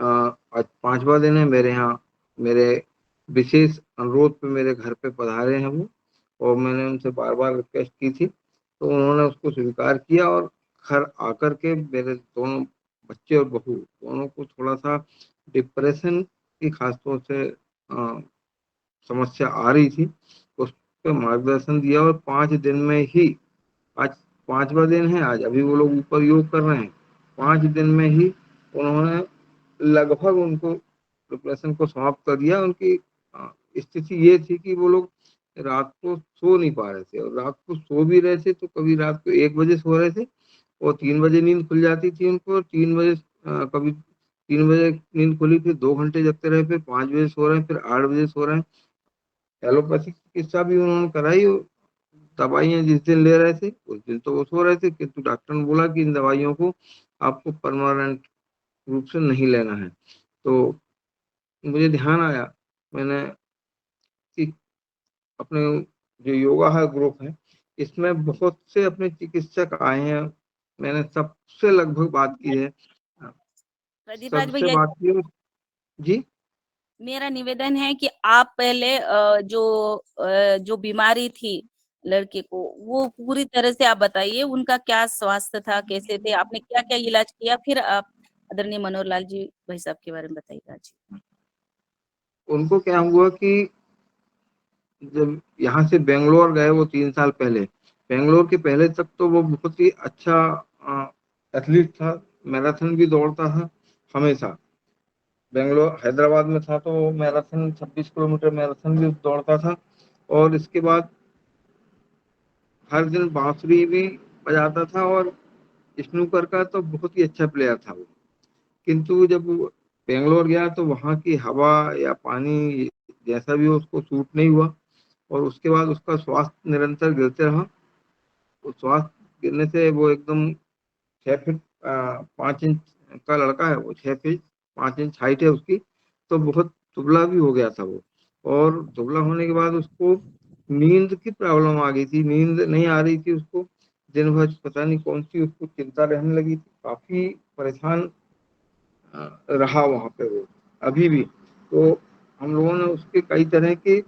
आज 5वां दिन है मेरे यहाँ। मेरे विशेष अनुरोध पे मेरे घर पे पधारे हैं वो, और मैंने उनसे बार-बार रिक्वेस्ट की थी, तो उन्होंने उसको स्वीकार किया और घर आकर के मेरे दोनों बच्चे और बहू दोनों को थोड़ा-सा डिप्रेशन की खास तौर से समस्या आ रही थी, उस पे मार्गदर्शन दिया और 5 दिन में ही, आज 5वां दिन है, आज अभी वो लोग ऊपर योग कर रहे हैं। 5 दिन में ही उन्होंने लगभग उनको डिप्रेशन को समाप्त कर दिया। उनकी स्थिति ये थी कि वो लोग रात को सो नहीं पा रहे थे, और रात को सो भी रहे थे तो कभी रात को 1 बजे सो रहे थे और 3 बजे नींद खुल जाती थी उनको, और 3 बजे कभी 3 बजे नींद खुली, फिर 2 घंटे जगते रहे, फिर 5 बजे सो रहे हैं, फिर 8 बजे सो रहे हैं। एलोपैथिक चिकित्सा भी उन्होंने कराई, दवाइयाँ जिस दिन ले रहे थे उस दिन तो वो सो रहे थे, किंतु डॉक्टर ने बोला कि इन दवाइयों को आपको परमानेंट रूप से नहीं लेना है। तो मुझे ध्यान आया, मैंने कि अपने जो योगा है ग्रुप है, इसमें बहुत से अपने चिकित्सक आए हैं, मैंने सबसे लगभग बात की है, प्रदीप राज सबसे भैया, बात की है। जी। मेरा निवेदन है कि आप पहले जो बीमारी थी लड़के को, वो पूरी तरह से आप बताइए, उनका क्या स्वास्थ्य था, कैसे थे, आपने क्या क्या इलाज किया, फिर आप आदरणीय मनोहर लाल जी भाई साहब के बारे में बताइएगा जी। उनको क्या हुआ कि जब यहाँ से बेंगलोर गए वो 3 साल पहले, बेंगलोर के पहले तक तो वो बहुत ही अच्छा एथलीट था, मैराथन भी दौड़ता था हमेशा। बेंगलोर हैदराबाद में था तो मैराथन 26 किलोमीटर मैराथन भी दौड़ता था, और इसके बाद हर दिन बांसुरी भी बजाता था, और स्नूकर का तो बहुत ही अच्छा प्लेयर था वो। किंतु जब वो बेंगलोर गया तो वहाँ की हवा या पानी जैसा भी हो उसको सूट नहीं हुआ, और उसके बाद उसका स्वास्थ्य निरंतर गिरते रहा। तो स्वास्थ्य गिरने से वो एकदम 6 फीट 5 इंच का लड़का है वो, 6 फीट 5 इंच हाइट है उसकी, तो बहुत दुबला भी हो गया था वो। और दुबला होने के बाद उसको नींद की प्रॉब्लम आ गई थी, नींद नहीं आ रही थी उसको, दिन भर पता नहीं कौन सी उसको चिंता रहने लगी थी, काफी परेशान रहा वहाँ पे वो अभी भी। तो हम लोगों ने उसके कई तरह के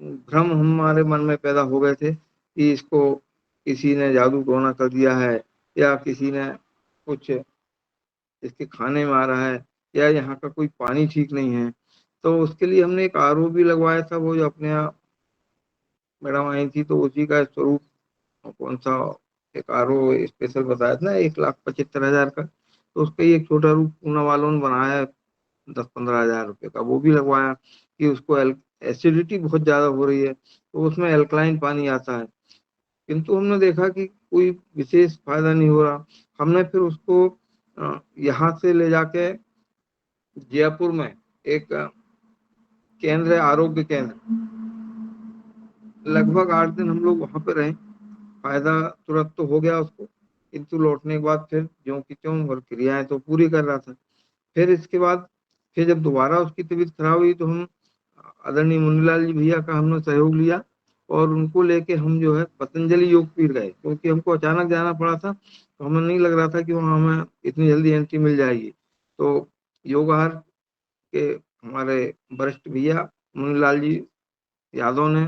भ्रम हमारे मन में पैदा हो गए थे कि इसको किसी ने जादू टोना कर दिया है, या किसी ने कुछ इसके खाने में आ रहा है, या यहाँ का कोई पानी ठीक नहीं है। तो उसके लिए हमने एक आरओ भी लगवाया था, वो जो अपने यहाँ मैडम आई थी, तो उसी का स्वरूप कौन सा एक आरओ स्पेशल बताया था ना, 1,75,000 का, तो उसका ही एक छोटा रूप पूना वालों ने बनाया 10-15 हज़ार रुपये का, वो भी लगवाया कि उसको एसिडिटी बहुत ज्यादा हो रही है तो उसमें एल्कलाइन पानी आता है। किंतु हमने देखा कि कोई विशेष फायदा नहीं हो रहा। हमने फिर उसको यहाँ से ले जाके जयपुर में एक केंद्र है, आरोग्य केंद्र, लगभग 8 दिन हम लोग वहां पे रहे। फायदा तुरंत तो हो गया उसको, किंतु लौटने के बाद फिर ज्यों की त्यों और क्रियाएं तो पूरी कर रहा था। फिर इसके बाद फिर जब दोबारा उसकी तबीयत खराब हुई तो हम आदरणीय मुन्नीलाल जी भैया का हमने सहयोग लिया, और उनको लेके हम जो है पतंजलि योगपीठ गए, क्योंकि हमको अचानक जाना पड़ा था, तो हमें नहीं लग रहा था कि वहाँ हमें इतनी जल्दी एंट्री मिल जाएगी। तो योगाहार के हमारे वरिष्ठ भैया मुन्नीलाल जी यादव ने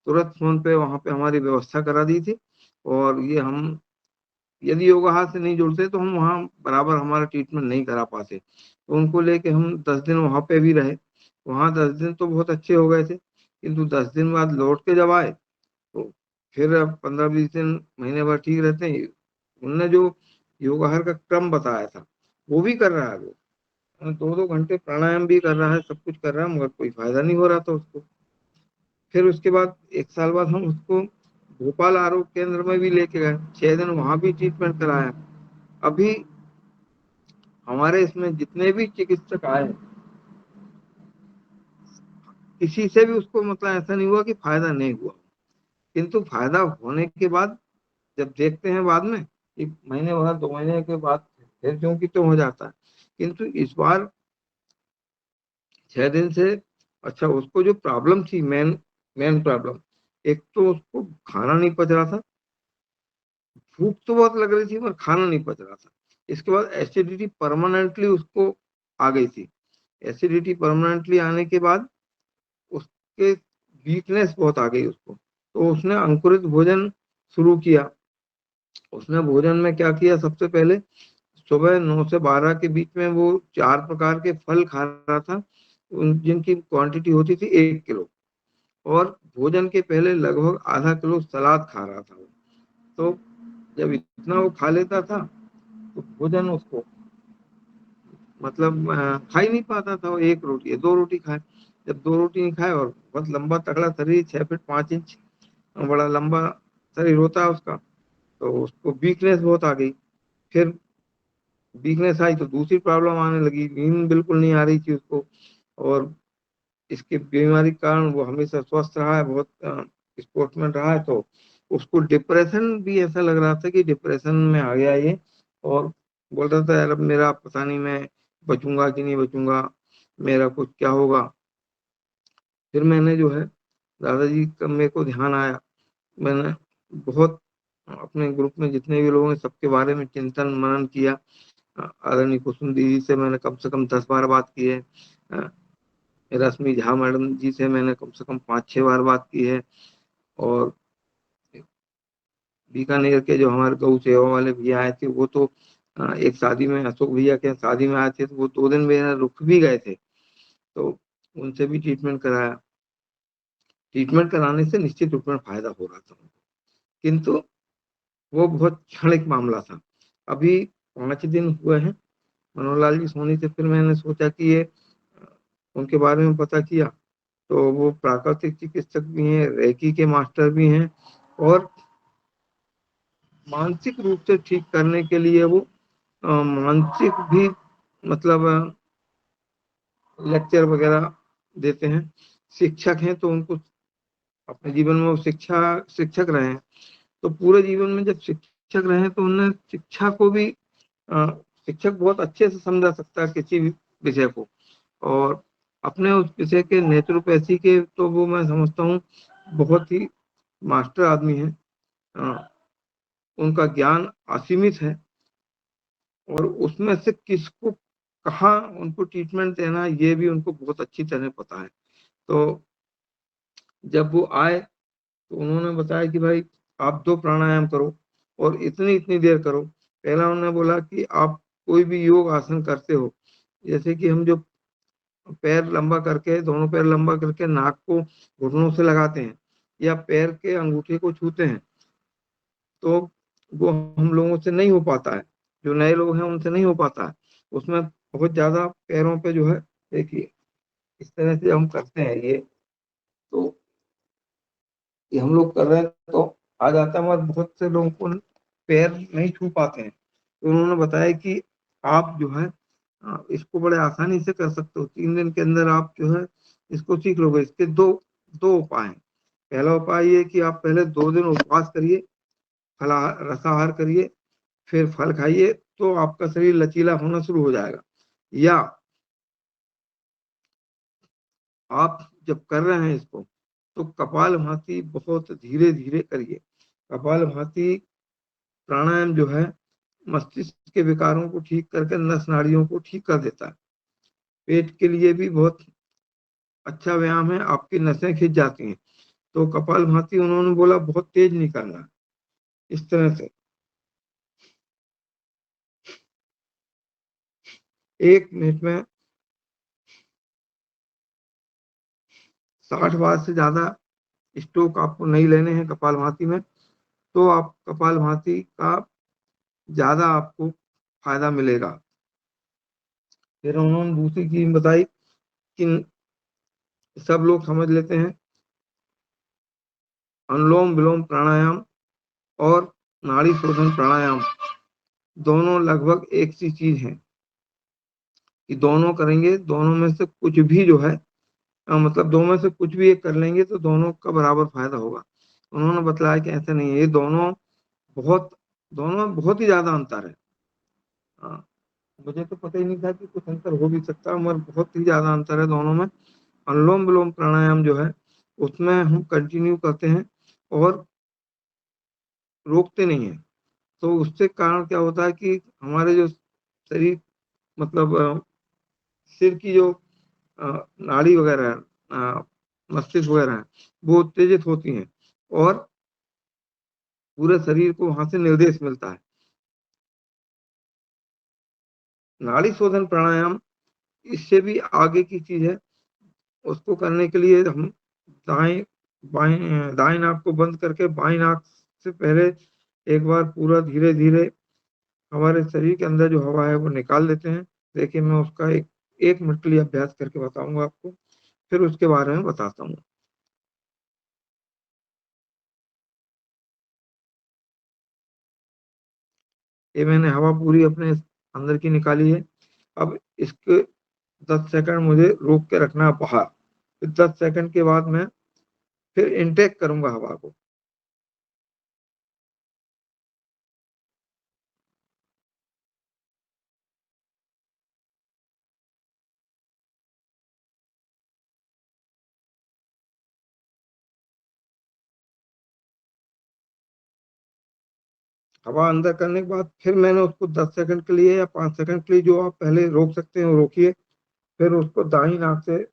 तुरंत फोन पे वहाँ पे हमारी व्यवस्था करा दी थी, और ये हम यदि योगाहार से नहीं जुड़ते तो हम वहाँ बराबर हमारा ट्रीटमेंट नहीं करा पाते। तो उनको लेके हम 10 दिन वहाँ पे भी रहे। वहाँ 10 दिन तो बहुत अच्छे हो गए थे, किंतु 10 दिन बाद लौट के जब आए तो फिर अब 15-20 दिन महीने भर ठीक रहते हैं। उनने जो योगाहार का क्रम बताया था वो भी कर रहा है वो, 2-2 घंटे प्राणायाम भी कर रहा है, सब कुछ कर रहा है, मगर कोई फायदा नहीं हो रहा था उसको। फिर उसके बाद 1 साल बाद हम उसको भोपाल आरोग्य केंद्र में भी लेके गए, 6 दिन वहां भी ट्रीटमेंट कराया। अभी हमारे इसमें जितने भी चिकित्सक आए, किसी से भी उसको मतलब ऐसा नहीं हुआ कि फायदा नहीं हुआ। किंतु फायदा होने के बाद जब देखते हैं बाद में कि महीने भर 2 महीने के बाद फिर क्यों की तो हो जाता है। किंतु इस बार 6 दिन से अच्छा, उसको जो प्रॉब्लम थी, मेन मेन प्रॉब्लम, एक तो उसको खाना नहीं पच रहा था, भूख तो बहुत लग रही थी पर खाना नहीं पच रहा था। इसके बाद एसिडिटी परमानेंटली उसको आ गई थी, एसिडिटी परमानेंटली आने के बाद उसके वीकनेस बहुत आ गई उसको, तो उसने अंकुरित भोजन शुरू किया। उसने भोजन में क्या किया, सबसे पहले सुबह 9 से 12 के बीच में वो 4 प्रकार के फल खा रहा था, जिनकी क्वांटिटी होती थी 1 किलो, और भोजन के पहले लगभग आधा किलो सलाद खा रहा था। तो जब इतना वो खा लेता था तो भोजन उसको मतलब खा ही नहीं पाता था। वो 1 रोटी 2 रोटी खाए, जब 2 रोटी नहीं खाए, और बहुत लंबा तगड़ा शरीर, 6 फीट 5 इंच बड़ा लंबा शरीर होता है उसका, तो उसको वीकनेस बहुत आ गई। फिर वीकनेस आई तो दूसरी प्रॉब्लम आने लगी, नींद बिल्कुल नहीं आ रही थी उसको, और इसकी बीमारी के कारण वो हमेशा स्वस्थ रहा है, बहुत स्पोर्ट्समैन रहा है, तो उसको डिप्रेशन भी ऐसा लग रहा था कि डिप्रेशन में आ गया ये, और बोल रहा था यार अब मेरा पता नहीं मैं बचूंगा कि नहीं बचूंगा, मेरा कुछ क्या होगा। फिर मैंने जो है दादाजी का मेरे को ध्यान आया, मैंने बहुत अपने ग्रुप में जितने भी लोग हैं सबके बारे में चिंतन मनन किया। आदरणीय कुसुम दीदी से मैंने कम से कम 10 बार बात की है। रश्मि झा मैडम जी से मैंने कम से कम 5-6 बार बात की है, और बीकानेर के जो हमारे गौ सेवा वाले भैया आए थे, वो तो एक शादी में, अशोक भैया के शादी में आए थे, तो वो 2 दिन मेरा रुक भी गए थे, तो उनसे भी ट्रीटमेंट कराया। ट्रीटमेंट कराने से निश्चित रूप में फायदा हो रहा था उनको, किंतु वो बहुत क्षणिक मामला था। अभी 5 दिन हुए हैं मनोहर लाल जी सोनी से, फिर मैंने सोचा कि ये उनके बारे में पता किया, तो वो प्राकृतिक चिकित्सक भी हैं, रेकी के मास्टर भी हैं, और मानसिक रूप से ठीक करने के लिए वो मानसिक भी मतलब लेक्चर वगैरह देते हैं। शिक्षक हैं, तो उनको अपने जीवन में वो शिक्षक रहे हैं, तो पूरे जीवन में जब शिक्षक रहे तो उन्होंने शिक्षा को भी शिक्षक बहुत अच्छे से समझा सकता है किसी भी विषय को, और अपने उस विषय के नेचुरोपैथी के तो वो मैं समझता हूँ बहुत ही मास्टर आदमी है। उनका ज्ञान असीमित है, और उसमें से किसको कहाँ उनको ट्रीटमेंट देना है ये भी उनको बहुत अच्छी तरह पता है। तो जब वो आए तो उन्होंने बताया कि भाई आप 2 प्राणायाम करो, और इतनी इतनी देर करो। पहला उन्होंने बोला कि आप कोई भी योग आसन करते हो, जैसे कि हम जो पैर लंबा करके, दोनों पैर लंबा करके नाक को घुटनों से लगाते हैं, या पैर के अंगूठे को छूते हैं, तो वो हम लोगों से नहीं हो पाता है, जो नए लोग हैं उनसे नहीं हो पाता है। उसमें बहुत ज्यादा पैरों पे जो है, देखिए इस तरह से हम करते हैं तो ये हम लोग कर रहे हैं तो आ जाता है, मगर बहुत से लोगों को पैर नहीं छू पाते हैं। तो उन्होंने बताया कि आप जो है इसको बड़े आसानी से कर सकते हो, 3 दिन के अंदर आप जो है इसको सीख लोगे। इसके दो दो उपाय हैं। पहला उपाय ये कि आप पहले 2 दिन उपवास करिए, रसाहार करिए, फिर फल खाइए, तो आपका शरीर लचीला होना शुरू हो जाएगा। या आप जब कर रहे हैं इसको, तो कपालभाति बहुत धीरे धीरे करिए। कपालभाति प्राणायाम जो है मस्तिष्क के विकारों को ठीक करके नस नाड़ियों को ठीक कर देता है। पेट के लिए भी बहुत अच्छा व्यायाम है, आपकी नसें खिंच जाती हैं। तो कपालभाति उन्होंने बोला बहुत तेज नहीं करना, इस तरह से 1 मिनट में 60 बार से ज्यादा स्ट्रोक आपको नहीं लेने हैं कपालभाति में, तो आप कपालभाति का ज्यादा आपको फायदा मिलेगा। फिर उन्होंने दूसरी चीज बताई कि सब लोग समझ लेते हैं अनुलोम विलोम प्राणायाम और नाड़ी शोधन प्राणायाम दोनों लगभग एक सी चीज है, कि दोनों करेंगे, दोनों में से कुछ भी जो है मतलब दोनों में से कुछ भी एक कर लेंगे तो दोनों का बराबर फायदा होगा। उन्होंने बताया कि ऐसे नहीं है, ये बहुत दोनों में बहुत ही ज्यादा अंतर है। हाँ, मुझे तो पता ही नहीं था कि कुछ अंतर हो भी सकता है, मगर बहुत ही ज्यादा अंतर है दोनों में। अनुलोम विलोम प्राणायाम जो है उसमें हम कंटिन्यू करते हैं और रोकते नहीं है, तो उससे कारण क्या होता है कि हमारे जो शरीर मतलब सिर की जो नाड़ी वगैरह है, मस्तिष्क वगैरह है, वो उत्तेजित होती हैं और पूरे शरीर को वहां से निर्देश मिलता है। नाड़ी शोधन प्राणायाम इससे भी आगे की चीज है। उसको करने के लिए हम दाएं दाएं नाक को बंद करके बाएं नाक से पहले एक बार पूरा धीरे धीरे हमारे शरीर के अंदर जो हवा है वो निकाल देते हैं। देखिए, मैं उसका एक मिनट के लिए अभ्यास करके बताऊंगा आपको, फिर उसके बारे में बताता हूँ। ये मैंने हवा पूरी अपने अंदर की निकाली है। अब इसके 10 सेकंड मुझे रोक के रखना है बाहर। फिर 10 सेकंड के बाद मैं फिर इनटेक करूंगा हवा को। हवा अंदर करने के बाद फिर मैंने उसको 10 सेकंड के लिए या 5 सेकंड के लिए, जो आप पहले रोक सकते हैं वो रोकिए। फिर उसको दाहिनी नाक से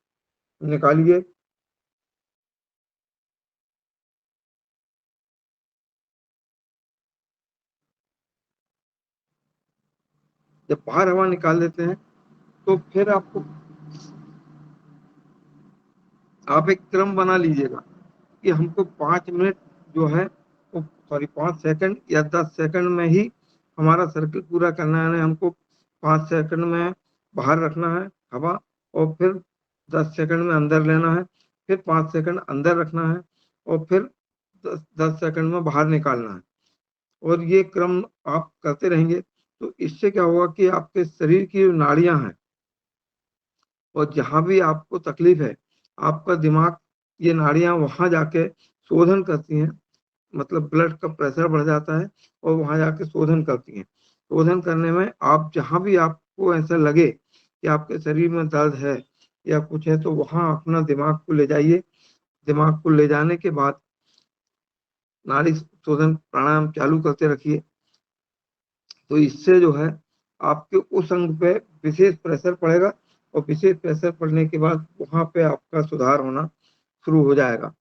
निकालिए। जब बाहर हवा निकाल देते हैं तो फिर आप एक क्रम बना लीजिएगा कि हमको 5 मिनट जो है वो, सॉरी, 5 सेकंड या 10 सेकंड में ही हमारा सर्किल पूरा करना है। हमको 5 सेकंड में बाहर रखना है हवा, और फिर 10 सेकंड में अंदर लेना है, फिर 5 सेकंड अंदर रखना है, और फिर 10 सेकंड में बाहर निकालना है। और ये क्रम आप करते रहेंगे तो इससे क्या होगा कि आपके शरीर की जो नाड़ियां हैं और जहां भी आपको तकलीफ है, आपका दिमाग ये नाड़ियां वहां जाके शोधन करती हैं। मतलब ब्लड का प्रेशर बढ़ जाता है और वहां जाके शोधन करती हैं। शोधन करने में आप जहां भी आपको ऐसा लगे कि आपके शरीर में दर्द है या कुछ है, तो वहां अपना दिमाग को ले जाइए। दिमाग को ले जाने के बाद नाड़ी शोधन प्राणायाम चालू करते रखिए। तो इससे जो है आपके उस अंग पे विशेष प्रेशर पड़ेगा, और विशेष प्रेशर पड़ने के बाद वहां पे आपका सुधार होना शुरू हो जाएगा।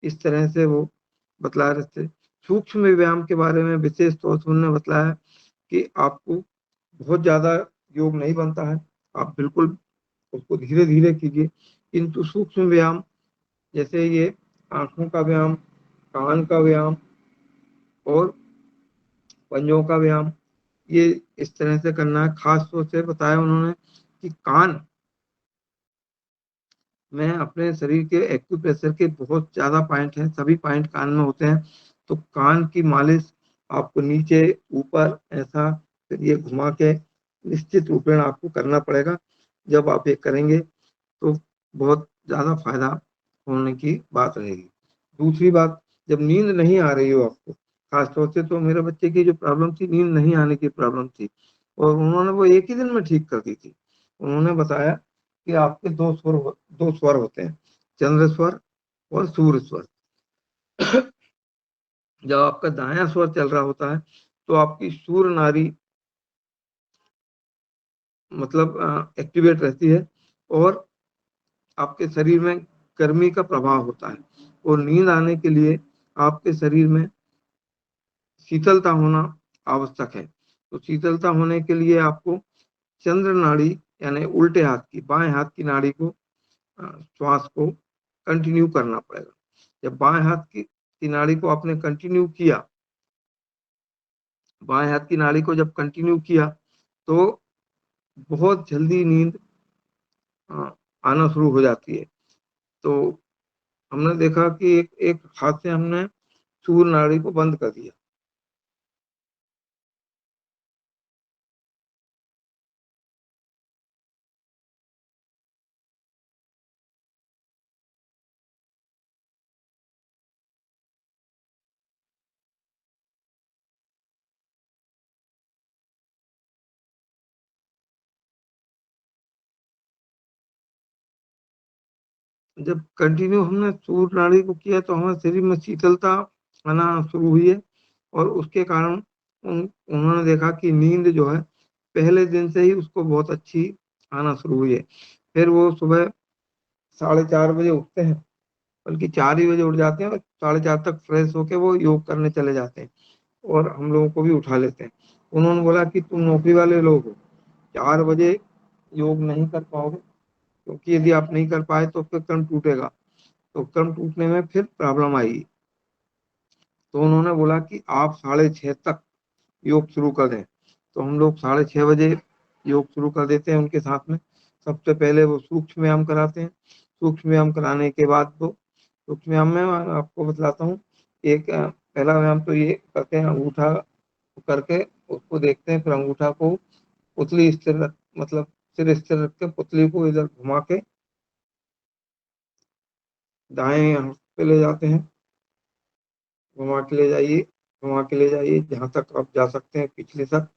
इस तरह से वो बतला रहे थे। सूक्ष्म व्यायाम के बारे में विशेष तौर से उन्होंने बतलाया कि आपको बहुत ज्यादा योग नहीं बनता है, आप बिल्कुल उसको धीरे धीरे कीजिए। किंतु सूक्ष्म व्यायाम जैसे ये आंखों का व्यायाम, कान का व्यायाम और पंजों का व्यायाम, ये इस तरह से करना है। खास तौर से बताया उन्होंने कि कान में अपने शरीर के एक्यूप्रेशर के बहुत ज्यादा पॉइंट हैं, सभी पॉइंट कान में होते हैं। तो कान की मालिश आपको नीचे ऊपर ऐसा फिर ये घुमा के निश्चित रूप में आपको करना पड़ेगा। जब आप ये करेंगे तो बहुत ज्यादा फायदा होने की बात रहेगी। दूसरी बात, जब नींद नहीं आ रही हो आपको, खासतौर से तो मेरे बच्चे की जो प्रॉब्लम थी, नींद नहीं आने की प्रॉब्लम थी, और उन्होंने वो एक ही दिन में ठीक कर दी थी। उन्होंने बताया कि आपके दो स्वर होते हैं, चंद्र स्वर और सूर्य स्वर। जब आपका दायां स्वर चल रहा होता है तो आपकी सूर्य नाड़ी मतलब एक्टिवेट रहती है, और आपके शरीर में गर्मी का प्रभाव होता है। और नींद आने के लिए आपके शरीर में शीतलता होना आवश्यक है। तो शीतलता होने के लिए आपको चंद्र नाड़ी यानी उल्टे हाथ की, बाएं हाथ की नाड़ी को, श्वास को कंटिन्यू करना पड़ेगा। जब बाएं हाथ की नाड़ी को आपने कंटिन्यू किया, बाएं हाथ की नाड़ी को जब कंटिन्यू किया, तो बहुत जल्दी नींद आना शुरू हो जाती है। तो हमने देखा कि एक हाथ से हमने सूर्य नाड़ी को बंद कर दिया। जब कंटिन्यू हमने सूर्य नाड़ी को किया तो हमारे शरीर में शीतलता आना शुरू हुई है, और उसके कारण उन्होंने देखा कि नींद जो है पहले दिन से ही उसको बहुत अच्छी आना शुरू हुई है। फिर वो सुबह 4:30 बजे उठते हैं, बल्कि 4 ही बजे उठ जाते हैं और 4:30 तक फ्रेश होके वो योग करने चले जाते हैं और हम लोगों को भी उठा लेते हैं। उन्होंने बोला कि तुम नौकरी वाले लोग हो, 4 बजे योग नहीं कर पाओगे, क्योंकि यदि आप नहीं कर पाए तो फिर क्रम टूटेगा, तो क्रम टूटने में फिर प्रॉब्लम आएगी। तो उन्होंने बोला कि आप 6:30 तक योग शुरू कर दें। तो हम लोग 6:30 बजे योग शुरू कर देते हैं उनके साथ में। सबसे पहले वो सूक्ष्म व्यायाम कराते हैं। सूक्ष्म व्यायाम कराने के बाद वो सूक्ष्म व्यायाम में मैं आपको बतलाता हूँ। एक पहला व्यायाम तो ये करते हैं, अंगूठा करके उसको देखते हैं, फिर अंगूठा को पुतली स्थिर मतलब सिर स्थिर रख के पुतली को इधर घुमा के दाएं हाथ पे ले जाते हैं, घुमा के ले जाइए, घुमा के ले जाइए जहां तक आप जा सकते हैं पिछले तक।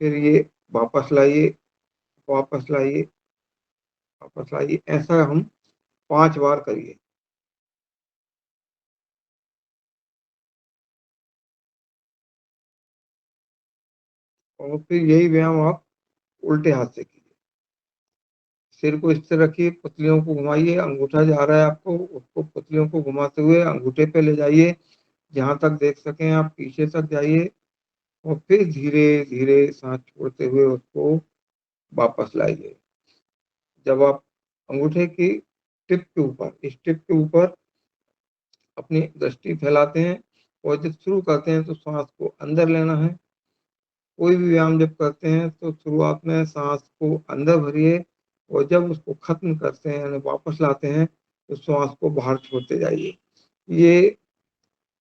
फिर ये वापस लाइए, वापस लाइए, वापस लाइए। ऐसा हम 5 बार करिए। और फिर यही व्यायाम आप उल्टे हाथ से कीजिए। सिर को स्थिर रखिए, पुतलियों को घुमाइए, अंगूठा जा रहा है आपको, उसको पुतलियों को घुमाते हुए अंगूठे पे ले जाइए, जहां तक देख सकें आप पीछे तक जाइए। और फिर धीरे धीरे सांस छोड़ते हुए उसको वापस लाइए। जब आप अंगूठे की टिप के ऊपर, इस टिप के ऊपर अपनी दृष्टि फैलाते हैं और जब शुरू करते हैं तो सांस को अंदर लेना है। कोई भी व्यायाम जब करते हैं तो शुरुआत में सांस को अंदर भरिए और जब उसको खत्म करते हैं यानी वापस लाते हैं तो सांस को बाहर छोड़ते जाइए। ये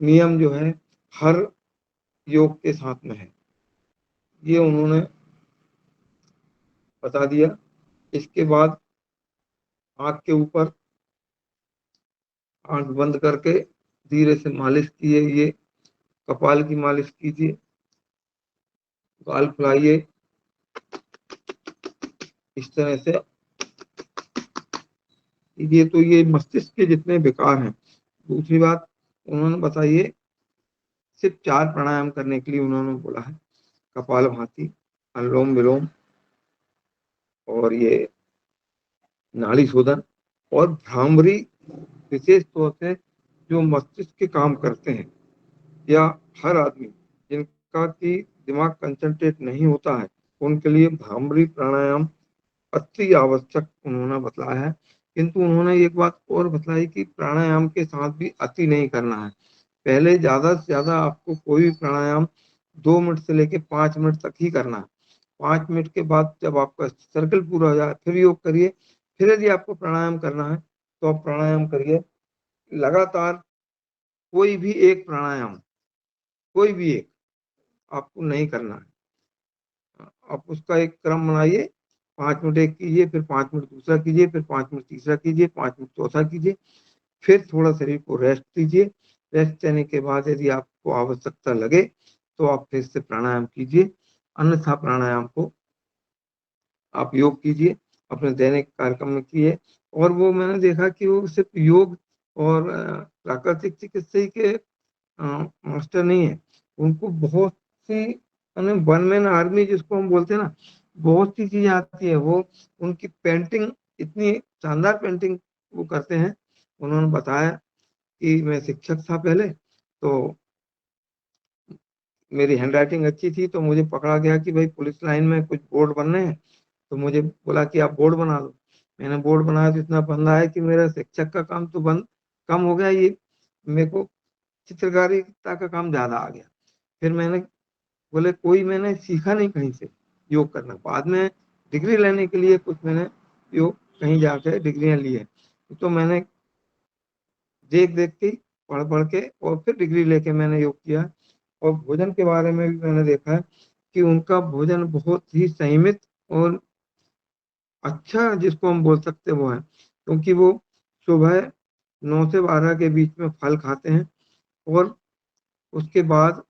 नियम जो है हर योग के साथ में है, ये उन्होंने बता दिया। इसके बाद आंख के ऊपर आंख बंद करके धीरे से मालिश कीजिए, कपाल की मालिश कीजिए, गाल फुलाइए, इस तरह से कीजिए तो ये मस्तिष्क के जितने विकार हैं। दूसरी बात उन्होंने बताइए, सिर्फ 4 प्राणायाम करने के लिए उन्होंने बोला है, कपालभाति, अनुलोम विलोम और ये नाड़ी शोधन और भ्रामरी। विशेष तौर से जो मस्तिष्क के काम करते हैं या हर आदमी जिनका की दिमाग कंसंट्रेट नहीं होता है, उनके लिए भ्रामरी प्राणायाम अति आवश्यक उन्होंने बतलाया है। किंतु उन्होंने एक बात और बतलाई कि प्राणायाम के साथ भी अति नहीं करना है। पहले ज्यादा से ज्यादा आपको कोई भी प्राणायाम 2 मिनट से लेके 5 मिनट तक ही करना है। 5 मिनट के बाद जब आपका सर्कल पूरा हो जाए फिर योग करिए। फिर यदि आपको प्राणायाम करना है तो आप प्राणायाम करिए लगातार। कोई भी एक प्राणायाम, कोई भी एक आपको नहीं करना है। आप उसका एक क्रम बनाइए, 5 मिनट एक कीजिए, फिर 5 मिनट दूसरा कीजिए, फिर 5 मिनट तीसरा कीजिए, 5 मिनट चौथा कीजिए, फिर थोड़ा शरीर को रेस्ट दीजिए। रेस्ट देने के बाद यदि आपको आवश्यकता लगे तो आप फिर से प्राणायाम कीजिए, अन्यथा प्राणायाम को आप योग कीजिए, अपने दैनिक कार्यक्रम में कीजिए। और वो मैंने देखा कि वो सिर्फ योग और प्राकृतिक चिकित्सा के मास्टर नहीं है, उनको बहुत सी वन मैन आर्मी जिसको हम बोलते हैं ना, बहुत सी चीजें आती है। वो उनकी पेंटिंग इतनी शानदार पेंटिंग वो करते हैं। उन्होंने बताया कि मैं शिक्षक था पहले, तो मेरी हैंडराइटिंग अच्छी थी, तो मुझे पकड़ा गया कि भाई पुलिस लाइन में कुछ बोर्ड बनने हैं, तो मुझे बोला कि आप बोर्ड बना दो। मैंने बोर्ड बनाया तो इतना बंदा है कि मेरा शिक्षक का काम तो बंद कम हो गया, ये मेरे को चित्रकारिता का काम ज्यादा आ गया। फिर मैंने बोले कोई मैंने सीखा नहीं कहीं से योग करना। बाद में डिग्री लेने के लिए कुछ मैंने योग कहीं जाकर डिग्रियां ली है, तो मैंने देख देख के पढ़ पढ़ के और फिर डिग्री लेके मैंने योग किया। और भोजन के बारे में भी मैंने देखा है कि उनका भोजन बहुत ही संयमित और अच्छा जिसको हम बोल सकते हैं वो है, क्योंकि वो सुबह 9 से 12 के बीच में फल खाते हैं और उसके बाद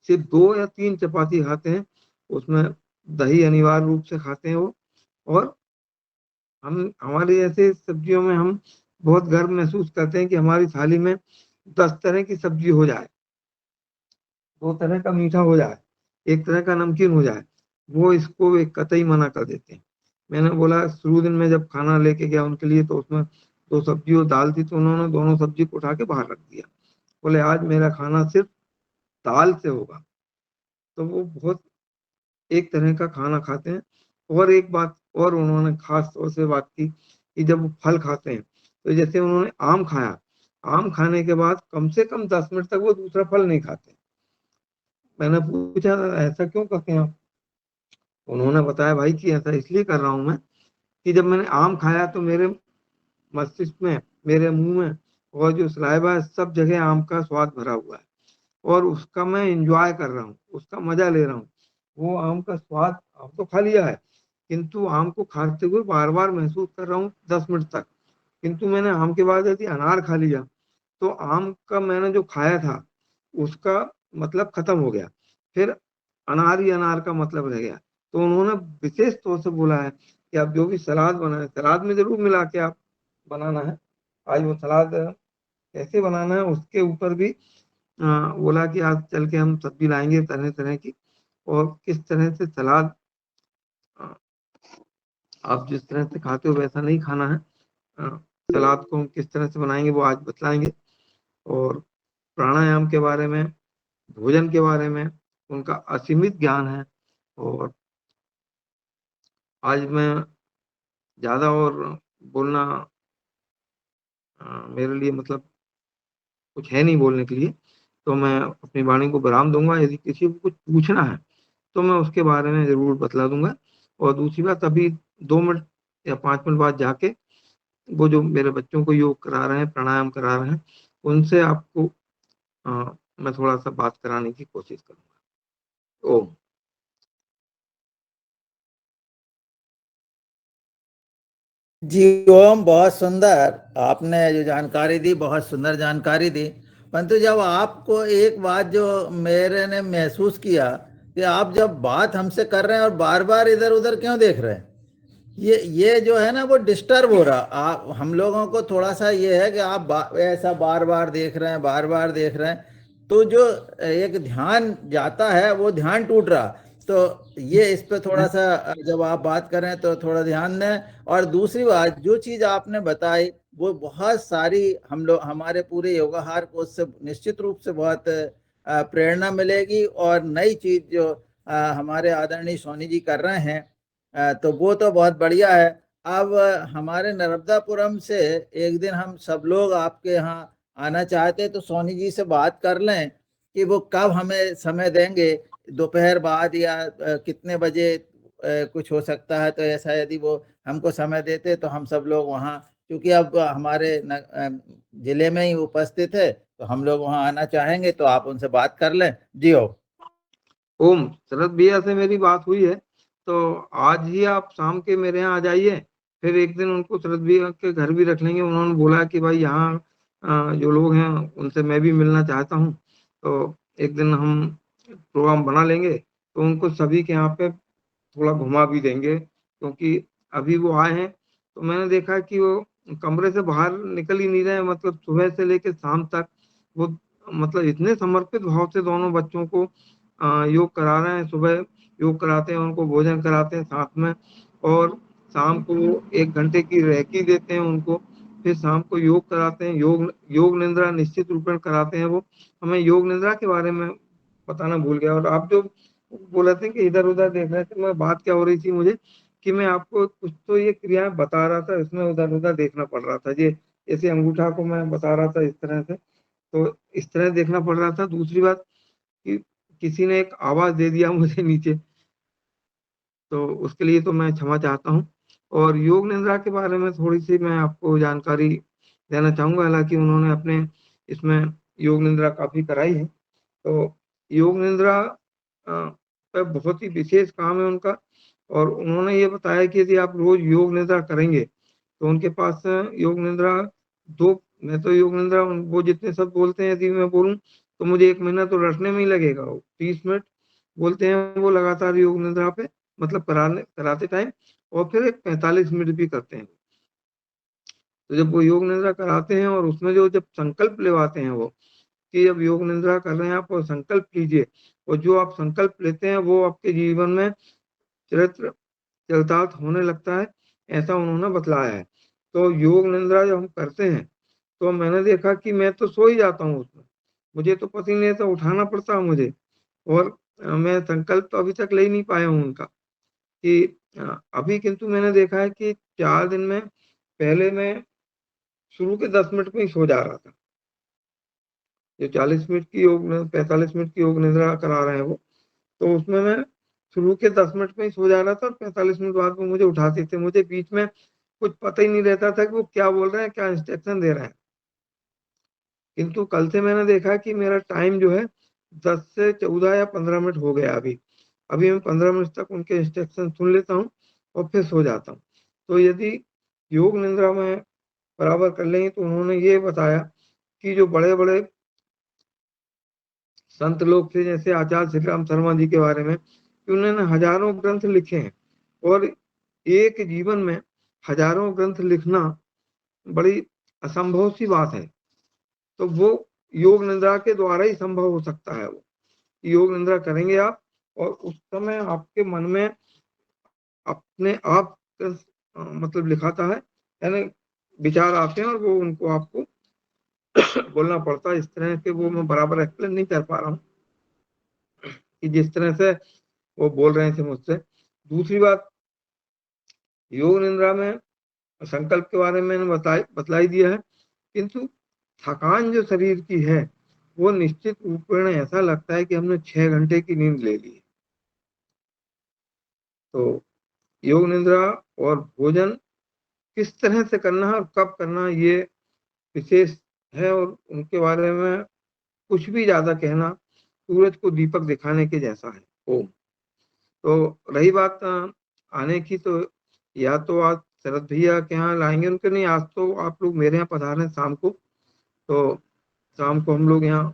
सिर्फ 2 या 3 चपाती खाते हैं, उसमें दही अनिवार्य रूप से खाते हैं वो। और हम हमारे जैसे सब्जियों में हम बहुत गर्व महसूस करते हैं कि हमारी थाली में 10 तरह की सब्जी हो जाए, 2 तरह का मीठा हो जाए, एक तरह का नमकीन हो जाए। वो इसको एक कतई मना कर देते हैं। मैंने बोला शुरू दिन में जब खाना लेके गया उनके लिए तो उसमें 2 सब्जी और दाल थी, तो उन्होंने दोनों सब्जी को उठा के बाहर रख दिया। बोले आज मेरा खाना सिर्फ दाल से होगा। तो वो बहुत एक तरह का खाना खाते हैं। और एक बात और उन्होंने खास तौर से बात की कि जब वो फल खाते हैं, तो जैसे उन्होंने आम खाया, आम खाने के बाद कम से कम 10 मिनट तक वो दूसरा फल नहीं खाते। मैंने पूछा ऐसा क्यों करते हैं आप? उन्होंने बताया भाई कि ऐसा इसलिए कर रहा हूँ मैं कि जब मैंने आम खाया तो मेरे मस्तिष्क में, मेरे मुंह में और जो सलाइवा है सब जगह आम का स्वाद भरा हुआ है और उसका मैं एंजॉय कर रहा हूँ, उसका मजा ले रहा हूँ। वो आम का स्वाद आम तो खा लिया है, किंतु आम को खाते हुए बार बार महसूस कर रहा हूँ 10 मिनट तक। किंतु मैंने आम के बाद यदि अनार खा लिया तो आम का मैंने जो खाया था उसका मतलब खत्म हो गया, फिर अनार ही अनार का मतलब रह गया। तो उन्होंने विशेष तौर से बोला है कि आप जो भी सलाद बनाए, सलाद में जरूर मिला के आप बनाना है। आज वो सलाद कैसे बनाना है उसके ऊपर भी बोला कि आज चल के हम सब्जी लाएंगे तरह तरह की, और किस तरह से सलाद आप जिस तरह से खाते हो वैसा नहीं खाना है। सलाद को हम किस तरह से बनाएंगे वो आज बतलाएंगे। और प्राणायाम के बारे में, भोजन के बारे में उनका असीमित ज्ञान है। और आज मैं ज्यादा और बोलना मेरे लिए मतलब कुछ है नहीं बोलने के लिए, तो मैं अपनी वाणी को विराम दूंगा। यदि किसी को कुछ पूछना है तो मैं उसके बारे में जरूर बतला दूंगा। और दूसरी बात, अभी 2 मिनट या 5 मिनट बाद जाके वो जो मेरे बच्चों को योग करा रहे हैं, प्राणायाम करा रहे हैं, उनसे आपको मैं थोड़ा सा बात कराने की कोशिश करूंगा। ओम। जी ओम, बहुत सुंदर आपने जो जानकारी दी, बहुत सुंदर जानकारी दी। परंतु जब आपको एक बात जो मेरे ने महसूस किया कि आप जब बात हमसे कर रहे हैं और बार बार इधर उधर क्यों देख रहे हैं, ये जो है ना वो डिस्टर्ब हो रहा। आप हम लोगों को थोड़ा सा ये है कि आप ऐसा बार बार देख रहे हैं, बार बार देख रहे हैं, तो जो एक ध्यान जाता है वो ध्यान टूट रहा। तो ये इस पे थोड़ा सा जब आप बात करें तो थोड़ा ध्यान दें। और दूसरी बात, जो चीज आपने बताई वो बहुत सारी, हम लोग हमारे पूरे योगाहार को उससे निश्चित रूप से बहुत प्रेरणा मिलेगी। और नई चीज जो हमारे आदरणीय सोनी जी कर रहे हैं, तो वो तो बहुत बढ़िया है। अब हमारे नर्मदापुरम से एक दिन हम सब लोग आपके यहाँ आना चाहते हैं, तो सोनी जी से बात कर लें कि वो कब हमें समय देंगे, दोपहर बाद या कितने बजे कुछ हो सकता है। तो ऐसा यदि वो हमको समय देते तो हम सब लोग वहाँ, क्योंकि अब हमारे जिले में ही उपस्थित है, तो हम लोग वहाँ आना चाहेंगे, तो आप उनसे बात कर लें। जी हो। ओम, शरद भैया से मेरी बात हुई है, तो आज ही आप शाम के मेरे यहाँ आ जाइए। फिर एक दिन उनको शरद भैया के घर भी रख लेंगे। उन्होंने बोला कि भाई यहाँ जो लोग हैं उनसे मैं भी मिलना चाहता हूँ, तो एक दिन हम प्रोग्राम बना लेंगे, तो उनको सभी के यहाँ पे थोड़ा घुमा भी देंगे। क्योंकि अभी वो आए हैं तो मैंने देखा कि वो कमरे से बाहर निकल ही नहीं रहे, मतलब सुबह से लेकर शाम तक वो मतलब इतने समर्पित भाव से दोनों बच्चों को योग करा रहे हैं। सुबह योग कराते हैं, उनको भोजन कराते हैं साथ में, और शाम को वो 1 घंटे की रेकी देते हैं उनको। फिर शाम को योग कराते हैं, योग योग निद्रा निश्चित रूप में कराते हैं वो। हमें योग निद्रा के बारे में बताना भूल गया। और आप जो बोल रहे थे कि इधर उधर देख रहे थे, मैं बात क्या हो रही थी मुझे कि मैं आपको कुछ तो ये क्रियाएं बता रहा था, इसमें उधर उधर देखना पड़ रहा था। ये जैसे अंगूठा को मैं बता रहा था इस तरह से, तो इस तरह देखना पड़ रहा था। दूसरी बात कि किसी ने एक आवाज दे दिया मुझे नीचे, तो उसके लिए तो मैं क्षमा चाहता हूँ। और योग निद्रा के बारे में थोड़ी सी मैं आपको जानकारी देना चाहूंगा। हालांकि उन्होंने अपने इसमें योग निद्रा काफी कराई है, तो योग निद्रा पर बहुत ही विशेष काम है उनका। और उन्होंने ये बताया कि यदि आप रोज योग निद्रा करेंगे तो उनके पास योग निद्रा दो, मैं तो योग निद्रा वो जितने शब्द बोलते हैं यदि मैं बोलूं तो मुझे 1 महीना तो रटने में ही लगेगा। 30 मिनट बोलते हैं वो लगातार योग निद्रा पे, मतलब कराने कराते टाइम, और फिर एक 45 मिनट भी करते हैं। तो जब वो योग निद्रा कराते हैं और उसमें जो जब संकल्प लेवाते हैं वो कि जब योग निद्रा कर रहे हैं आप और संकल्प लीजिए, और जो आप संकल्प लेते हैं वो आपके जीवन में चरित्र चरितार्थ होने लगता है, ऐसा उन्होंने बतलाया है। तो योग निद्रा जब हम करते हैं तो मैंने देखा कि मैं तो सो ही जाता हूँ उसमें, मुझे तो पसीने से उठाना पड़ता है मुझे। और मैं संकल्प तो अभी तक ले नहीं पाया हूँ उनका कि अभी, किंतु मैंने देखा है कि 4 दिन में पहले मैं शुरू के 10 मिनट में ही सो जा रहा था। जो 40 मिनट की योग 45 मिनट की योग निद्रा करा रहे हैं वो, तो उसमें मैं शुरू के 10 मिनट में ही सो जा रहा था और 45 मिनट बाद में मुझे उठाते थे। मुझे बीच में कुछ पता ही नहीं रहता था कि वो क्या बोल रहे हैं, क्या इंस्ट्रक्शन दे रहे हैं। किंतु कल से मैंने देखा कि मेरा टाइम जो है 10 से 14 या 15 मिनट हो गया अभी। अभी मैं 15 मिनट तक उनके इंस्ट्रक्शन सुन लेता हूँ और फिर सो जाता हूँ। तो यदि योग निद्रा में बराबर कर लेंगे तो उन्होंने ये बताया कि जो बड़े-बड़े संत लोग थे, जैसे आचार्य श्री राम शर्मा जी के बारे में, कि उन्होंने हजारों ग्रंथ लिखे हैं और एक जीवन में हजारों ग्रंथ लिखना बड़ी असंभव सी बात है। तो वो योग निद्रा के द्वारा ही संभव हो सकता है। वो योग निद्रा करेंगे आप और उस समय आपके मन में अपने आप मतलब लिखाता है, यानी विचार आते हैं और वो उनको आपको बोलना पड़ता है। इस तरह के वो मैं बराबर एक्सप्लेन नहीं कर पा रहा हूँ कि जिस तरह से वो बोल रहे थे मुझसे। दूसरी बात, योग निद्रा में संकल्प के बारे में मैंने बतलाई दिया है, किंतु थकान जो शरीर की है वो निश्चित रूप में ऐसा लगता है कि हमने 6 घंटे की नींद ले ली। तो योग निद्रा और भोजन किस तरह से करना है और कब करना, ये विशेष है और उनके बारे में कुछ भी ज्यादा कहना सूरज को दीपक दिखाने के जैसा है। ओम। तो रही बात आने की, तो या तो आज शरद भैया के यहाँ लाएंगे उनके, नहीं आज तो आप लोग मेरे यहाँ पधारे हैं शाम को, तो शाम को हम लोग यहाँ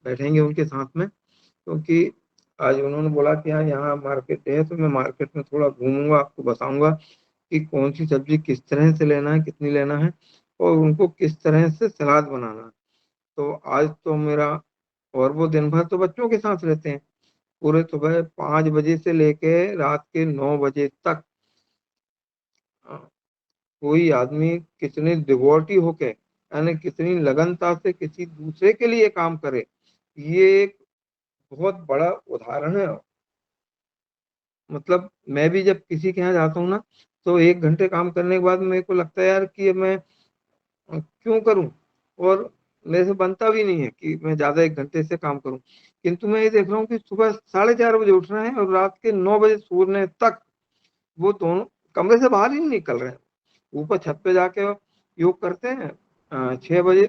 बैठेंगे उनके साथ में, क्योंकि आज उन्होंने बोला कि हाँ यहाँ मार्केट है, तो मैं मार्केट में थोड़ा घूमूंगा, आपको बताऊंगा कि कौन सी सब्जी किस तरह से लेना है, कितनी लेना है और उनको किस तरह से सलाद बनाना है। तो आज तो मेरा, और वो दिन भर तो बच्चों के साथ रहते हैं, पूरे सुबह 5 बजे से लेके रात के 9 बजे तक कोई आदमी कितने डिवोटी होके, यानी कितनी लगनता से किसी दूसरे के लिए काम करे, ये एक बहुत बड़ा उदाहरण है। मतलब मैं भी जब किसी के यहाँ जाता हूँ ना, तो 1 घंटे काम करने के बाद मेरे को लगता है यार कि मैं क्यों करूं, और मेरे से बनता भी नहीं है कि मैं ज्यादा 1 घंटे से काम करूं। किंतु मैं ये देख रहा हूँ कि सुबह 4:30 बजे उठ रहे हैं और रात के 9 बजे सोने तक वो दोनों कमरे से बाहर ही नहीं निकल रहे हैं। ऊपर छत पे जाके योग करते हैं 6 बजे,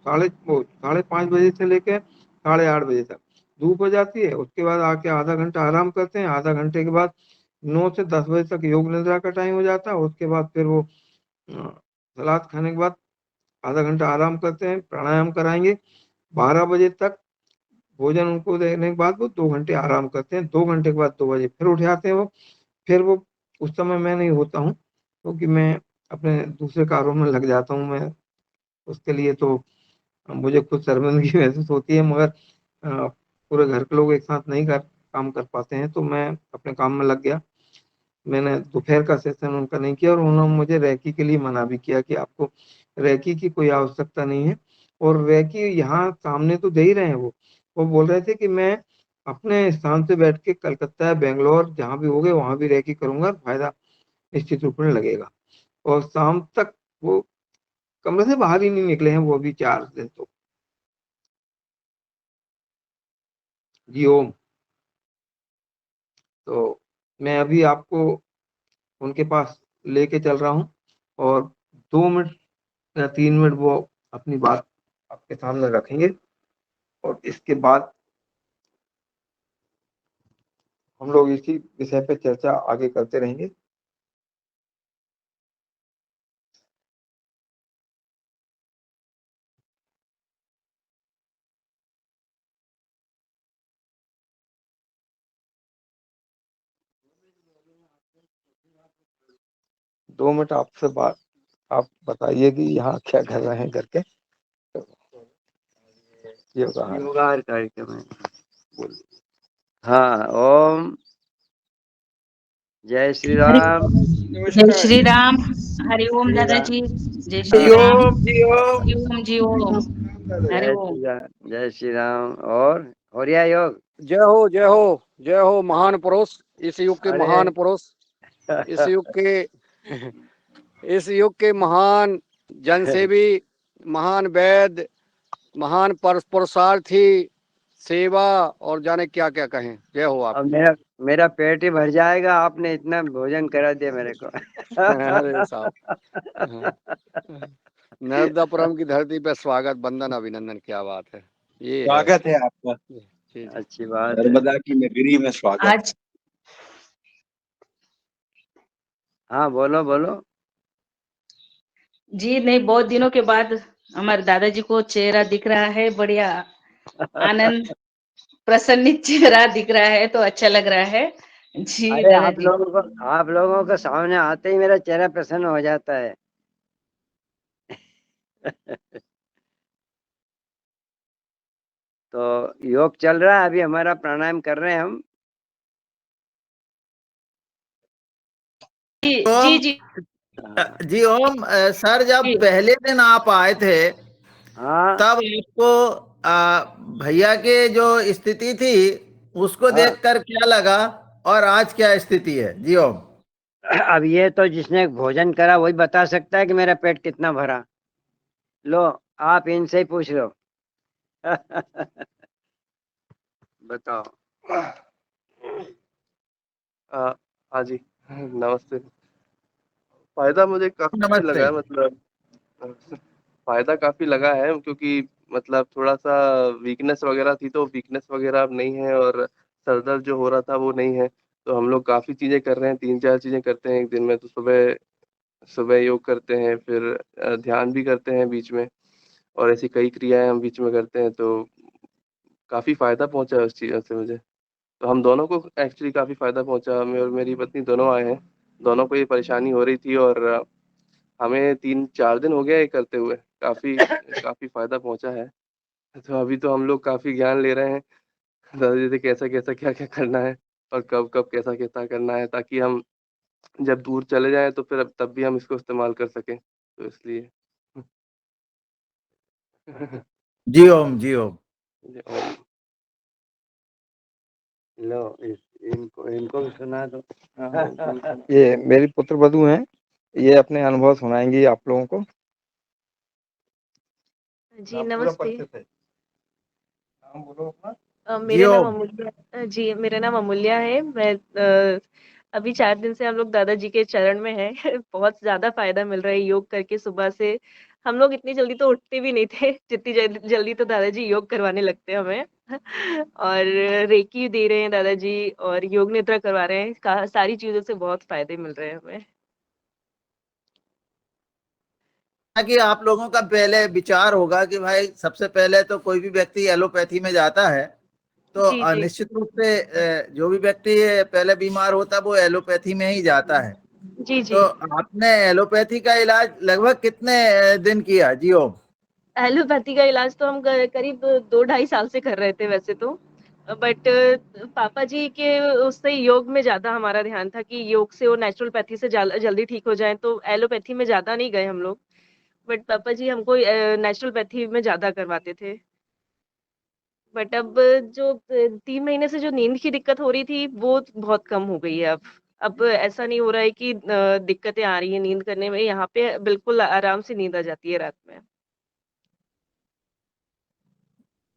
5:30 बजे से लेके 8:30 बजे तक धूप हो जाती है। उसके बाद आके आधा घंटा आराम करते हैं, आधा घंटे के बाद 9 से 10 बजे तक योग निद्रा का टाइम हो जाता है। उसके बाद फिर वो सलाद खाने के बाद आधा घंटा आराम करते हैं, प्राणायाम कराएंगे। 12 बजे तक भोजन उनको देने के बाद वो 2 घंटे आराम करते हैं। 2 घंटे के बाद 2 बजे फिर उठ जाते हैं वो। फिर वो उस समय मैं नहीं होता हूँ, क्योंकि मैं अपने दूसरे कार्यों में लग जाता हूँ। मैं उसके लिए तो मुझे खुद शर्मिंदगी महसूस होती है, मगर पूरे घर के लोग एक साथ नहीं काम कर पाते हैं, तो मैं अपने काम में लग गया। मैंने दोपहर का सेशन उनका नहीं किया और उन्होंने मुझे रेकी के लिए मना भी किया कि आपको रेकी की कोई आवश्यकता नहीं है। और रेकी यहाँ सामने तो दे ही रहे हैं। वो बोल रहे थे कि मैं अपने स्थान से बैठ के कलकत्ता या बेंगलोर जहाँ भी होगे वहां भी रेकी करूंगा, फायदा निश्चित रूप में लगेगा। और शाम तक वो कमरे से बाहर ही नहीं निकले हैं वो अभी 4 दिन। तो जी ओम। तो मैं अभी आपको उनके पास लेके चल रहा हूँ और 2 मिनट या 3 मिनट वो अपनी बात आपके सामने रखेंगे और इसके बाद हम लोग इसी विषय पे चर्चा आगे करते रहेंगे। दो मिनट आपसे बात, आप बताइए कि यहाँ क्या कर रहे हैं करके। योगा कार्यक्रम है। बोलिए। हाँ, ओम जय श्री राम। जय श्री राम। हरि ओम श्री राम। दादाजी। जय जी श्री राम। ओम जी ओम। हरि ओम जी ओम। हरि जय ओम। श्री राम। जय श्री राम। और हो रहा योग? जय हो जय हो जय हो महान पुरुष, इस युग के अरे महान पुरुष, इस युग के महान जनसेवी, महान वैद्य, महान पुरुषार्थी, सेवा और जाने क्या क्या कहें। जय हो आप। अब मेरा पेट ही भर जाएगा, आपने इतना भोजन करा दिया मेरे को। अरे साहब, नर्मदापुरम की धरती पे स्वागत, वंदन, अभिनंदन। क्या बात है। ये स्वागत है आपका, जी। अच्छी बात है। नर्मदा की नगरी में स्वागत। आज हाँ बोलो बोलो। जी नहीं, बहुत दिनों के बाद हमारे दादाजी को चेहरा दिख रहा है, बढ़िया आनंद प्रसन्नित चेहरा दिख रहा है, तो अच्छा लग रहा है जी अरे दादाजी। आप लोगों को सामने आते ही मेरा चेहरा प्रसन्न हो जाता है। तो योग चल रहा है, अभी हमारा प्राणायाम कर रहे हैं हम। जी ओम जी जी ओम। सर जब जी। पहले दिन आप आए थे हाँ तब आपको भैया के जो स्थिति थी उसको हाँ। देखकर क्या लगा और आज क्या स्थिति है? जी ओम। अब ये तो जिसने भोजन करा वही बता सकता है कि मेरा पेट कितना भरा। लो आप इनसे ही पूछ लो। बताओ। हाँ जी, नमस्ते। फायदा मुझे काफी नमस्ते। लगा है, मतलब फायदा काफी लगा है, क्योंकि मतलब थोड़ा सा वीकनेस वगैरह थी, तो वीकनेस वगैरह अब नहीं है, और सर दर्द जो हो रहा था वो नहीं है। तो हम लोग काफी चीजें कर रहे हैं, 3-4 चीजें करते हैं एक दिन में। तो सुबह सुबह योग करते हैं, फिर ध्यान भी करते हैं बीच में, और ऐसी कई क्रियाएं हम बीच में करते हैं। तो काफी फायदा पहुंचा है उस चीज़ों से मुझे। तो हम दोनों को एक्चुअली काफी फायदा पहुंचा, मैं और मेरी पत्नी दोनों आए हैं। दोनों को ये परेशानी हो रही थी, और हमें 3-4 दिन हो गया ये करते हुए। काफी काफी फायदा पहुंचा है। तो अभी तो हम लोग काफी ज्ञान ले रहे हैं दादाजी से, कैसा कैसा क्या क्या करना है, और कब कब कैसा कैसा करना है, ताकि हम जब दूर चले जाएं तो फिर तब भी हम इसको इस्तेमाल कर सकें, तो इसलिए। जी ओम जी ओम। लो इनको इनको भी सुना दो। ये मेरी पुत्र वधू हैं, ये अपने अनुभव सुनाएंगी आप लोगों को। जी नमस्ते। नाम बोलो अपना। जी मेरा नाम ओम। अमूल्य जी, मेरा नाम अमूल्य है। मैं अभी 4 दिन से हम लोग दादाजी के चरण में हैं। बहुत ज़्यादा फ़ायदा मिल रहा है योग करके सुबह से। हम लोग इतनी जल्दी तो उठते भी नहीं थे, जितनी जल्दी तो दादाजी योग करवाने लगते हैं हमें। और रेकी दे रहे हैं दादाजी और योग निद्रा करवा रहे हैं। का सारी चीज़ों से बहुत फ़ायदे मिल रहे हैं हमें। कि आप लोगों का पहले विचार होगा कि भाई सबसे पहले तो कोई भी व्यक्ति एलोपैथी में जाता है तो जी, जी। निश्चित रूप से जो भी व्यक्ति पहले बीमार होता है वो एलोपैथी में ही जाता है। जी, तो जी। आपने एलोपैथी का इलाज लगभग कितने दिन किया? जी ओम। एलोपैथी का इलाज तो हम करीब 2 ढाई साल से कर रहे थे वैसे तो। बट पापा जी के उससे योग में ज़्यादा हमारा ध्यान था कि योग से और नेचुरोपैथी से जल्दी ठीक हो जाएँ, तो एलोपैथी में ज़्यादा नहीं गए हम लोग। बट पापा जी हमको नेचुरोपैथी में ज़्यादा करवाते थे। बट अब जो 3 महीने से जो नींद की दिक्कत हो रही थी, वो बहुत कम हो गई है अब। अब ऐसा नहीं हो रहा है कि दिक्कतें आ रही हैं नींद करने में, यहाँ पे बिल्कुल आराम से नींद आ जाती है रात में।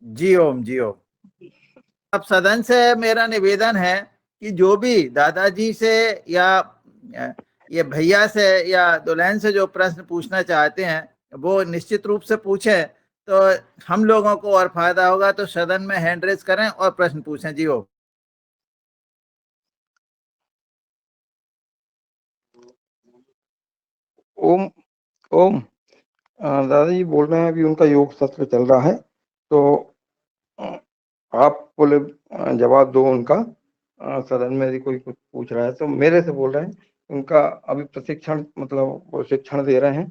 जी ओम जी ओम। अब सदन से मेरा निवेदन है कि जो भी दादाजी से या ये भैया से या दुल्हन से जो प्रश्न पूछना चाहते हैं वो निश्चित रूप से पूछें, तो हम लोगों को और फायदा होगा। तो सदन में हैंड रेज करें और प्रश्न पूछें। जी ओम। ओम ओम। दादाजी बोल रहे हैं अभी उनका योग सत्र चल रहा है, तो आप बोले जवाब दो उनका। सदन में यदि कोई कुछ पूछ रहा है तो मेरे से बोल रहे हैं। उनका अभी प्रशिक्षण, मतलब वो शिक्षण दे रहे हैं,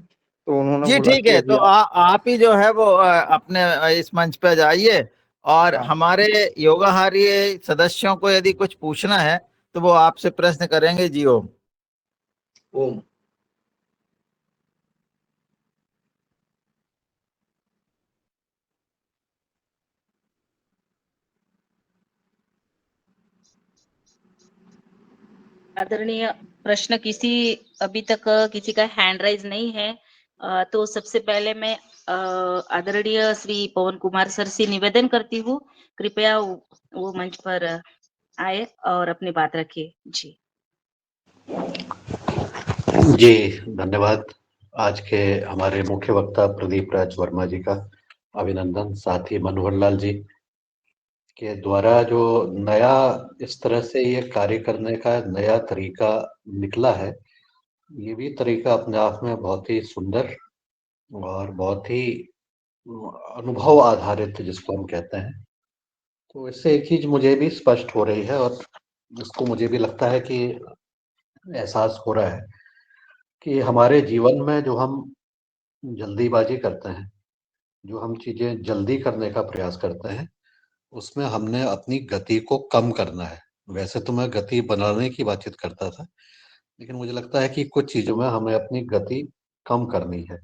तो उन्होंने जी बोला ठीक कि है। अभी तो आप ही जो है वो अपने इस मंच पे जाइए और हाँ हमारे योगाहारी सदस्यों को यदि कुछ पूछना है तो वो आपसे प्रश्न करेंगे। जी ओम। ओम। आदरणीय, प्रश्न अभी तक किसी का हैंड राइज नहीं है। तो सबसे पहले मैं आदरणीय श्री पवन कुमार सर से निवेदन करती हूँ, कृपया वो मंच पर आए और अपनी बात रखिए। जी जी, धन्यवाद। आज के हमारे मुख्य वक्ता प्रदीप राज वर्मा जी का अभिनंदन, साथ ही मनोहर लाल जी के द्वारा जो नया इस तरह से ये कार्य करने का नया तरीका निकला है, ये भी तरीका अपने आप में बहुत ही सुंदर और बहुत ही अनुभव आधारित जिसको हम कहते हैं। तो इससे एक चीज मुझे भी स्पष्ट हो रही है और इसको मुझे भी लगता है कि एहसास हो रहा है कि हमारे जीवन में जो हम जल्दीबाजी करते हैं, जो हम चीजें जल्दी करने का प्रयास करते हैं, उसमें हमने अपनी गति को कम करना है। वैसे तो मैं गति बनाने की बातचीत करता था, लेकिन मुझे लगता है कि कुछ चीजों में हमें अपनी गति कम करनी है।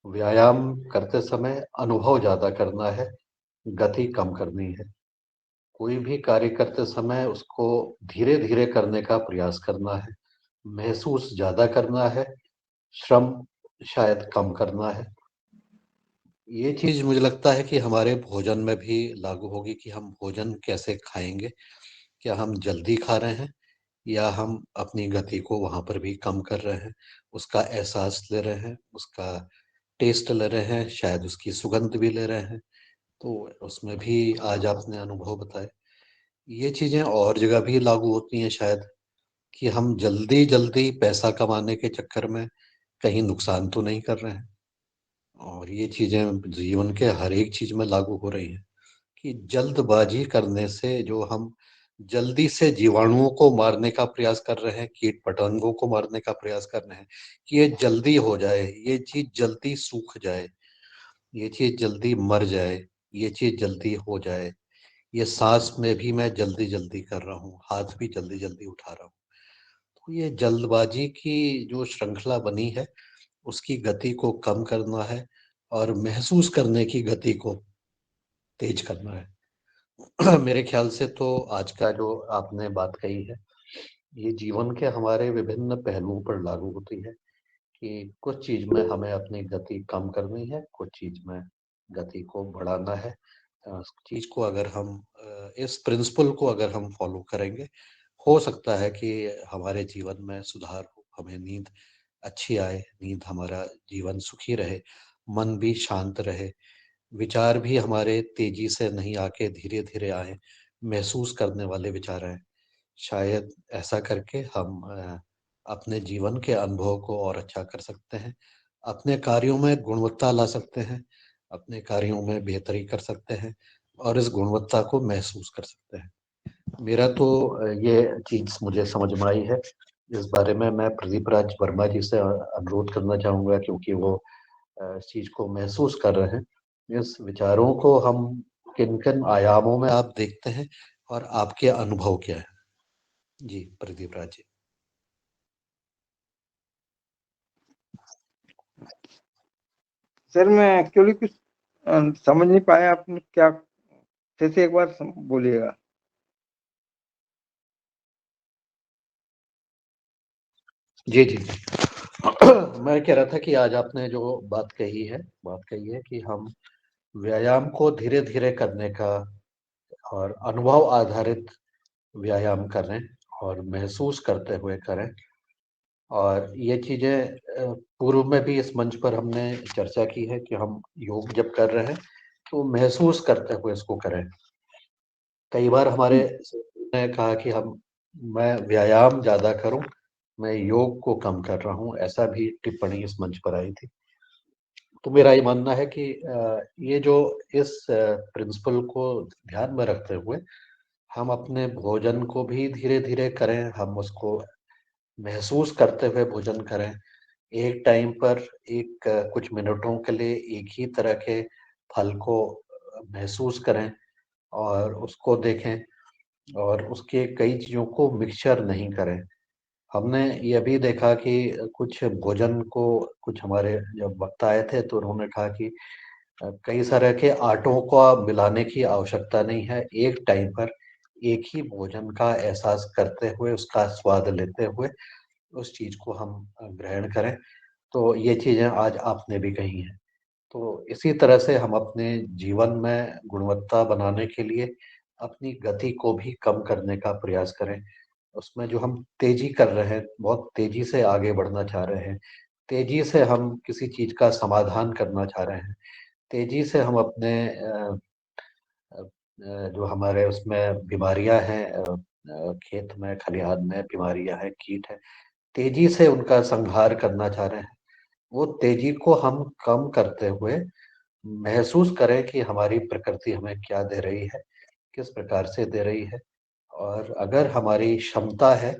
व्यायाम करते समय अनुभव ज्यादा करना है, गति कम करनी है। कोई भी कार्य करते समय उसको धीरे धीरे करने का प्रयास करना है, महसूस ज्यादा करना है, श्रम शायद कम करना है। ये चीज मुझे लगता है कि हमारे भोजन में भी लागू होगी कि हम भोजन कैसे खाएंगे। क्या हम जल्दी खा रहे हैं या हम अपनी गति को वहां पर भी कम कर रहे हैं, उसका एहसास ले रहे हैं, उसका टेस्ट ले रहे हैं, शायद उसकी सुगंध भी ले रहे हैं। तो उसमें भी आज आपने अनुभव बताए। ये चीजें और जगह भी लागू होती हैं शायद, कि हम जल्दी जल्दी पैसा कमाने के चक्कर में कहीं नुकसान तो नहीं कर रहे हैं। और ये चीजें जीवन के हर एक चीज में लागू हो रही हैं कि जल्दबाजी करने से जो हम जल्दी से जीवाणुओं को मारने का प्रयास कर रहे हैं, कीट पतंगों को मारने का प्रयास कर रहे हैं कि ये जल्दी हो जाए, ये चीज जल्दी सूख जाए, ये चीज जल्दी मर जाए, ये चीज जल्दी हो जाए, ये सांस में भी मैं जल्दी जल्दी कर रहा हूँ, हाथ भी जल्दी जल्दी उठा रहा हूँ। तो ये जल्दबाजी की जो श्रृंखला बनी है, उसकी गति को कम करना है और महसूस करने की गति को तेज करना है। मेरे ख्याल से तो आज का जो आपने बात कही है, ये जीवन के हमारे विभिन्न पहलुओं पर लागू होती है कि कुछ चीज में हमें अपनी गति कम करनी है, कुछ चीज में गति को बढ़ाना है। इस चीज को अगर हम इस प्रिंसिपल को अगर हम फॉलो करेंगे, हो सकता है कि हमारे जीवन में सुधार हो, हमें नींद अच्छी आए, नींद हमारा जीवन सुखी रहे, मन भी शांत रहे, विचार भी हमारे तेजी से नहीं आके धीरे धीरे आए, महसूस करने वाले विचार आए। शायद ऐसा करके हम अपने जीवन के अनुभव को और अच्छा कर सकते हैं, अपने कार्यों में गुणवत्ता ला सकते हैं, अपने कार्यों में बेहतरी कर सकते हैं और इस गुणवत्ता को महसूस कर सकते हैं। मेरा तो ये चीज मुझे समझ में आई है। इस बारे में मैं प्रदीप राज वर्मा जी से अनुरोध करना चाहूंगा, क्योंकि वो इस चीज को महसूस कर रहे हैं। इस विचारों को हम किन किन आयामों में आप देखते हैं और आपके अनुभव क्या है? जी प्रदीप राज जी। सर मैं एक्चुअली कुछ समझ नहीं पाया, आपने क्या, फिर से एक बार बोलिएगा। जी जी। मैं कह रहा था कि आज आपने जो बात कही है कि हम व्यायाम को धीरे धीरे करने का और अनुभव आधारित व्यायाम करें और महसूस करते हुए करें। और ये चीजें पूर्व में भी इस मंच पर हमने चर्चा की है कि हम योग जब कर रहे हैं तो महसूस करते हुए इसको करें। कई बार हमारे ने कहा कि मैं व्यायाम ज्यादा करूं, मैं योग को कम कर रहा हूं, ऐसा भी टिप्पणी इस मंच पर आई थी। तो मेरा ये मानना है कि ये जो इस प्रिंसिपल को ध्यान में रखते हुए हम अपने भोजन को भी धीरे धीरे करें, हम उसको महसूस करते हुए भोजन करें। एक टाइम पर कुछ मिनटों के लिए एक ही तरह के फल को महसूस करें और उसको देखें। और उसके कई चीज़ों को मिक्सचर नहीं करें। हमने ये भी देखा कि कुछ भोजन को कुछ हमारे जब वक्ता आए थे तो उन्होंने कहा कि कई तरह के आटों को मिलाने की आवश्यकता नहीं है। एक टाइम पर एक ही भोजन का एहसास करते हुए, उसका स्वाद लेते हुए उस चीज़ को हम ग्रहण करें। तो ये चीज़ें आज आपने भी कही हैं। तो इसी तरह से हम अपने जीवन में गुणवत्ता बनाने के लिए अपनी गति को भी कम करने का प्रयास करें। उसमें जो हम तेज़ी कर रहे हैं, बहुत तेज़ी से आगे बढ़ना चाह रहे हैं, तेज़ी से हम किसी चीज़ का समाधान करना चाह रहे हैं, तेज़ी से हम अपने जो हमारे उसमें बीमारियाँ हैं, खेत में, खलिहान में बीमारियाँ हैं, कीट हैं, तेज़ी से उनका संहार करना चाह रहे हैं। वो तेज़ी को हम कम करते हुए महसूस करें कि हमारी प्रकृति हमें क्या दे रही है, किस प्रकार से दे रही है, और अगर हमारी क्षमता है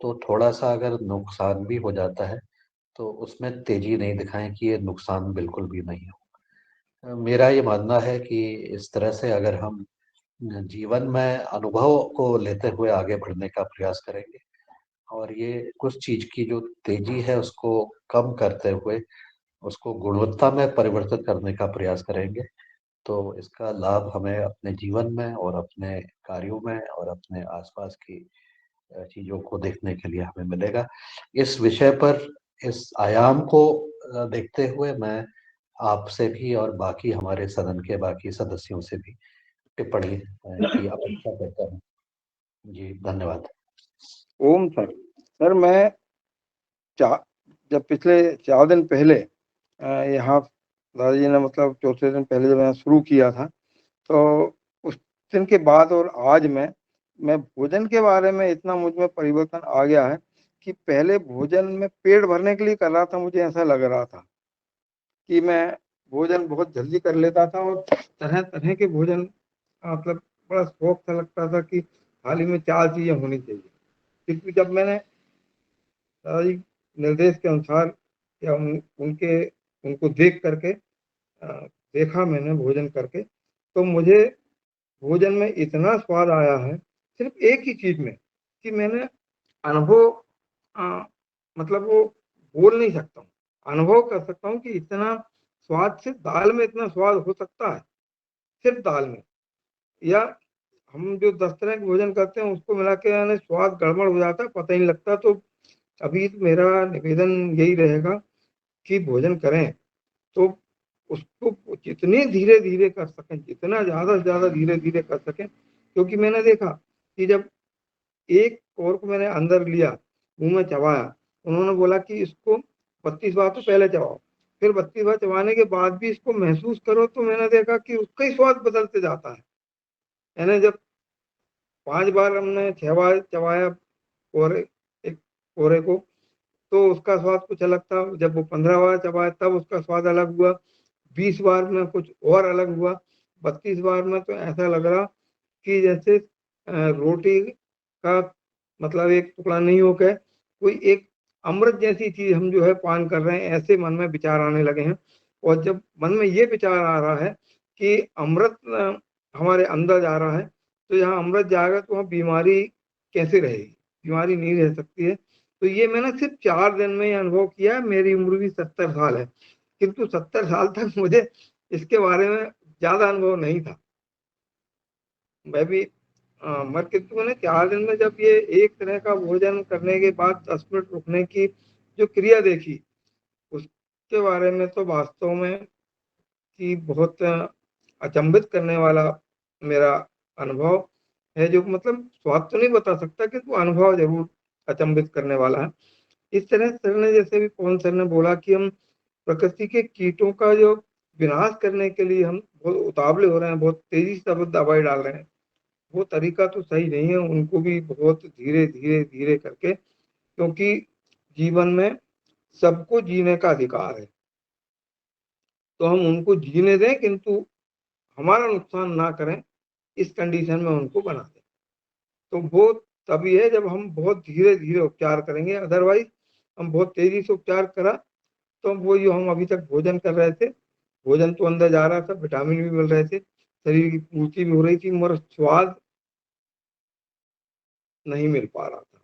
तो थोड़ा-सा अगर नुकसान भी हो जाता है, तो उसमें तेज़ी नहीं दिखाएँ कि ये नुकसान बिल्कुल भी नहीं हो। मेरा ये मानना है कि इस तरह से अगर हम जीवन में अनुभव को लेते हुए आगे बढ़ने का प्रयास करेंगे और ये कुछ चीज़ की जो तेज़ी है उसको कम करते हुए उसको गुणवत्ता में परिवर्तित करने का प्रयास करेंगे, तो इसका लाभ हमें अपने जीवन में और अपने कार्यों में और अपने आसपास की चीज़ों को देखने के लिए हमें मिलेगा। इस विषय पर, इस आयाम को देखते हुए मैं आपसे भी और बाकी हमारे सदन के बाकी सदस्यों से भी टिप्पणी की अपेक्षा करता हूँ। जी, धन्यवाद। ओम सर। सर मैं जब पिछले 4 दिन पहले यहाँ दादाजी ने मतलब चौथे दिन पहले जब मैंने शुरू किया था, तो उस दिन के बाद और आज मैं भोजन के बारे में इतना मुझ में परिवर्तन आ गया है कि पहले भोजन में पेट भरने के लिए कर रहा था, मुझे ऐसा लग रहा था कि मैं भोजन बहुत जल्दी कर लेता था और तरह-तरह के भोजन मतलब बड़ा शौक सा लगता था कि थाली में 4 चीज़ें होनी चाहिए। क्योंकि जब मैंने दादाजी निर्देश के अनुसार या उनको देख करके देखा मैंने भोजन करके, तो मुझे भोजन में इतना स्वाद आया है सिर्फ एक ही चीज़ में कि मैंने अनुभव मतलब वो बोल नहीं सकता हूँ, अनुभव कर सकता हूँ कि इतना स्वाद सिर्फ दाल में इतना स्वाद हो सकता है, सिर्फ दाल में। या हम जो 10 तरह के भोजन करते हैं उसको मिला के यानी स्वाद गड़बड़ हो जाता है, पता ही नहीं लगता। तो अभी मेरा निवेदन यही रहेगा कि भोजन करें तो उसको जितने धीरे-धीरे कर सकें, जितना ज़्यादा से ज़्यादा धीरे-धीरे कर सकें, क्योंकि मैंने देखा कि जब एक कौर को मैंने अंदर लिया, मुँह में चबाया, उन्होंने बोला कि इसको 32 बार तो पहले चबाओ, फिर 32 बार चबाने के बाद भी इसको महसूस करो, तो मैंने देखा कि उसका ही स्वाद बदलते जाता है। यानी जब 5 बार हमने 6 बार चबाया एक कोरे को, तो उसका स्वाद कुछ अलग था। जब वो 15 बार चबाया तब उसका स्वाद अलग हुआ, 20 बार में कुछ और अलग हुआ, 32 बार में तो ऐसा लग रहा कि जैसे रोटी का मतलब एक टुकड़ा नहीं हो के कोई एक अमृत जैसी चीज़ हम जो है पान कर रहे हैं, ऐसे मन में विचार आने लगे हैं। और जब मन में ये विचार आ रहा है कि अमृत हमारे अंदर जा रहा है, तो यहाँ अमृत जाएगा तो वहाँ बीमारी कैसे रहेगी? बीमारी नहीं रह सकती है। तो ये मैंने सिर्फ 4 दिन में ही अनुभव किया। मेरी उम्र भी 70 साल है, किंतु 70 साल तक मुझे इसके बारे में ज़्यादा अनुभव नहीं था। मैं भी मगर किंतु मैंने 4 दिन में जब ये एक तरह का भोजन करने के बाद 10 मिनट रुकने की जो क्रिया देखी, उसके बारे में तो वास्तव में कि बहुत अचंभित करने वाला मेरा अनुभव है, जो मतलब स्वाद तो नहीं बता सकता किंतु अनुभव ज़रूर अचंभित करने वाला है। इस तरह सर ने जैसे भी पवन सर ने बोला कि हम प्रकृति के कीटों का जो विनाश करने के लिए हम बहुत उतावले हो रहे हैं, बहुत तेज़ी से सब दवाई डाल रहे हैं। वो तरीका तो सही नहीं है, उनको भी बहुत धीरे-धीरे करके, क्योंकि जीवन में सबको जीने का अधिकार है। तो हम उनको जीने दें किंतु हमारा नुकसान ना करें, इस कंडीशन में उनको बना दें। तो वो तभी है जब हम बहुत धीरे-धीरे उपचार करेंगे, अदरवाइज़ हम बहुत तेज़ी से उपचार करा तो वो जो हम अभी तक भोजन कर रहे थे, भोजन तो अंदर जा रहा था, विटामिन भी मिल रहे थे, शरीर की पूर्ति भी हो रही थी, मगर स्वाद नहीं मिल पा रहा था,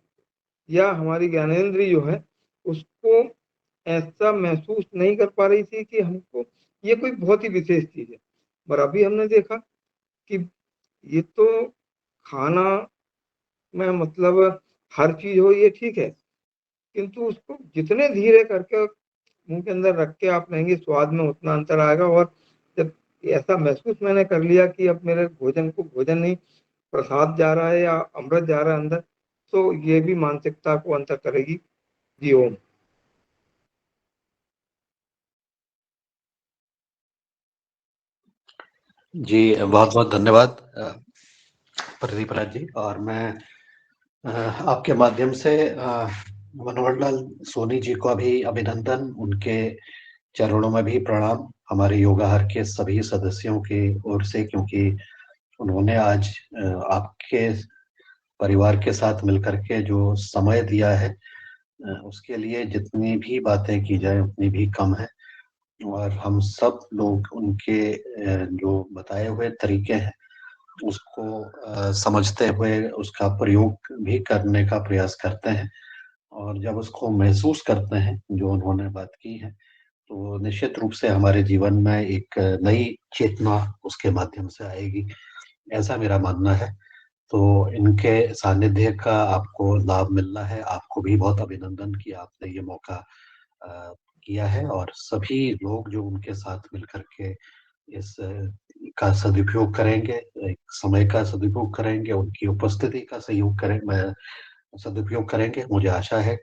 या हमारी ज्ञानेंद्रिय जो है उसको ऐसा महसूस नहीं कर पा रही थी कि हमको ये कोई बहुत ही विशेष चीज है। पर अभी हमने देखा कि ये तो खाना में मतलब हर चीज हो ये ठीक है, किंतु उसको जितने धीरे करके मुंह के अंदर रख के आप लेंगे स्वाद में उतना अंतर आएगा। और जब ऐसा महसूस मैंने कर लिया कि अब मेरे भोजन को भोजन नहीं प्रसाद जा रहा है या अमृत जा रहा है अंदर, तो ये भी मानसिकता को अंतर करेगी। जी ओम। जी बहुत बहुत धन्यवाद प्रदीप राज जी। और मैं आपके माध्यम से मनोहर लाल सोनी जी को भी अभिनंदन, उनके चरणों में भी प्रणाम हमारे योगाहार के सभी सदस्यों की ओर से, क्योंकि उन्होंने आज आपके परिवार के साथ मिलकर के जो समय दिया है उसके लिए जितनी भी बातें की जाए उतनी भी कम है। और हम सब लोग उनके जो बताए हुए तरीके हैं उसको समझते हुए उसका प्रयोग भी करने का प्रयास करते हैं। और जब उसको महसूस करते हैं जो उन्होंने बात की है, तो निश्चित रूप से हमारे जीवन में एक नई चेतना उसके माध्यम से आएगी, ऐसा मेरा मानना है। तो इनके सानिध्य का आपको लाभ मिलना है। आपको भी बहुत अभिनंदन कि आपने ये मौका किया है, और सभी लोग जो उनके साथ मिलकर के इस का सदुपयोग करेंगे, एक समय का सदुपयोग करेंगे, उनकी उपस्थिति का सहयोग करें सदुपयोग करेंगे। मुझे आशा है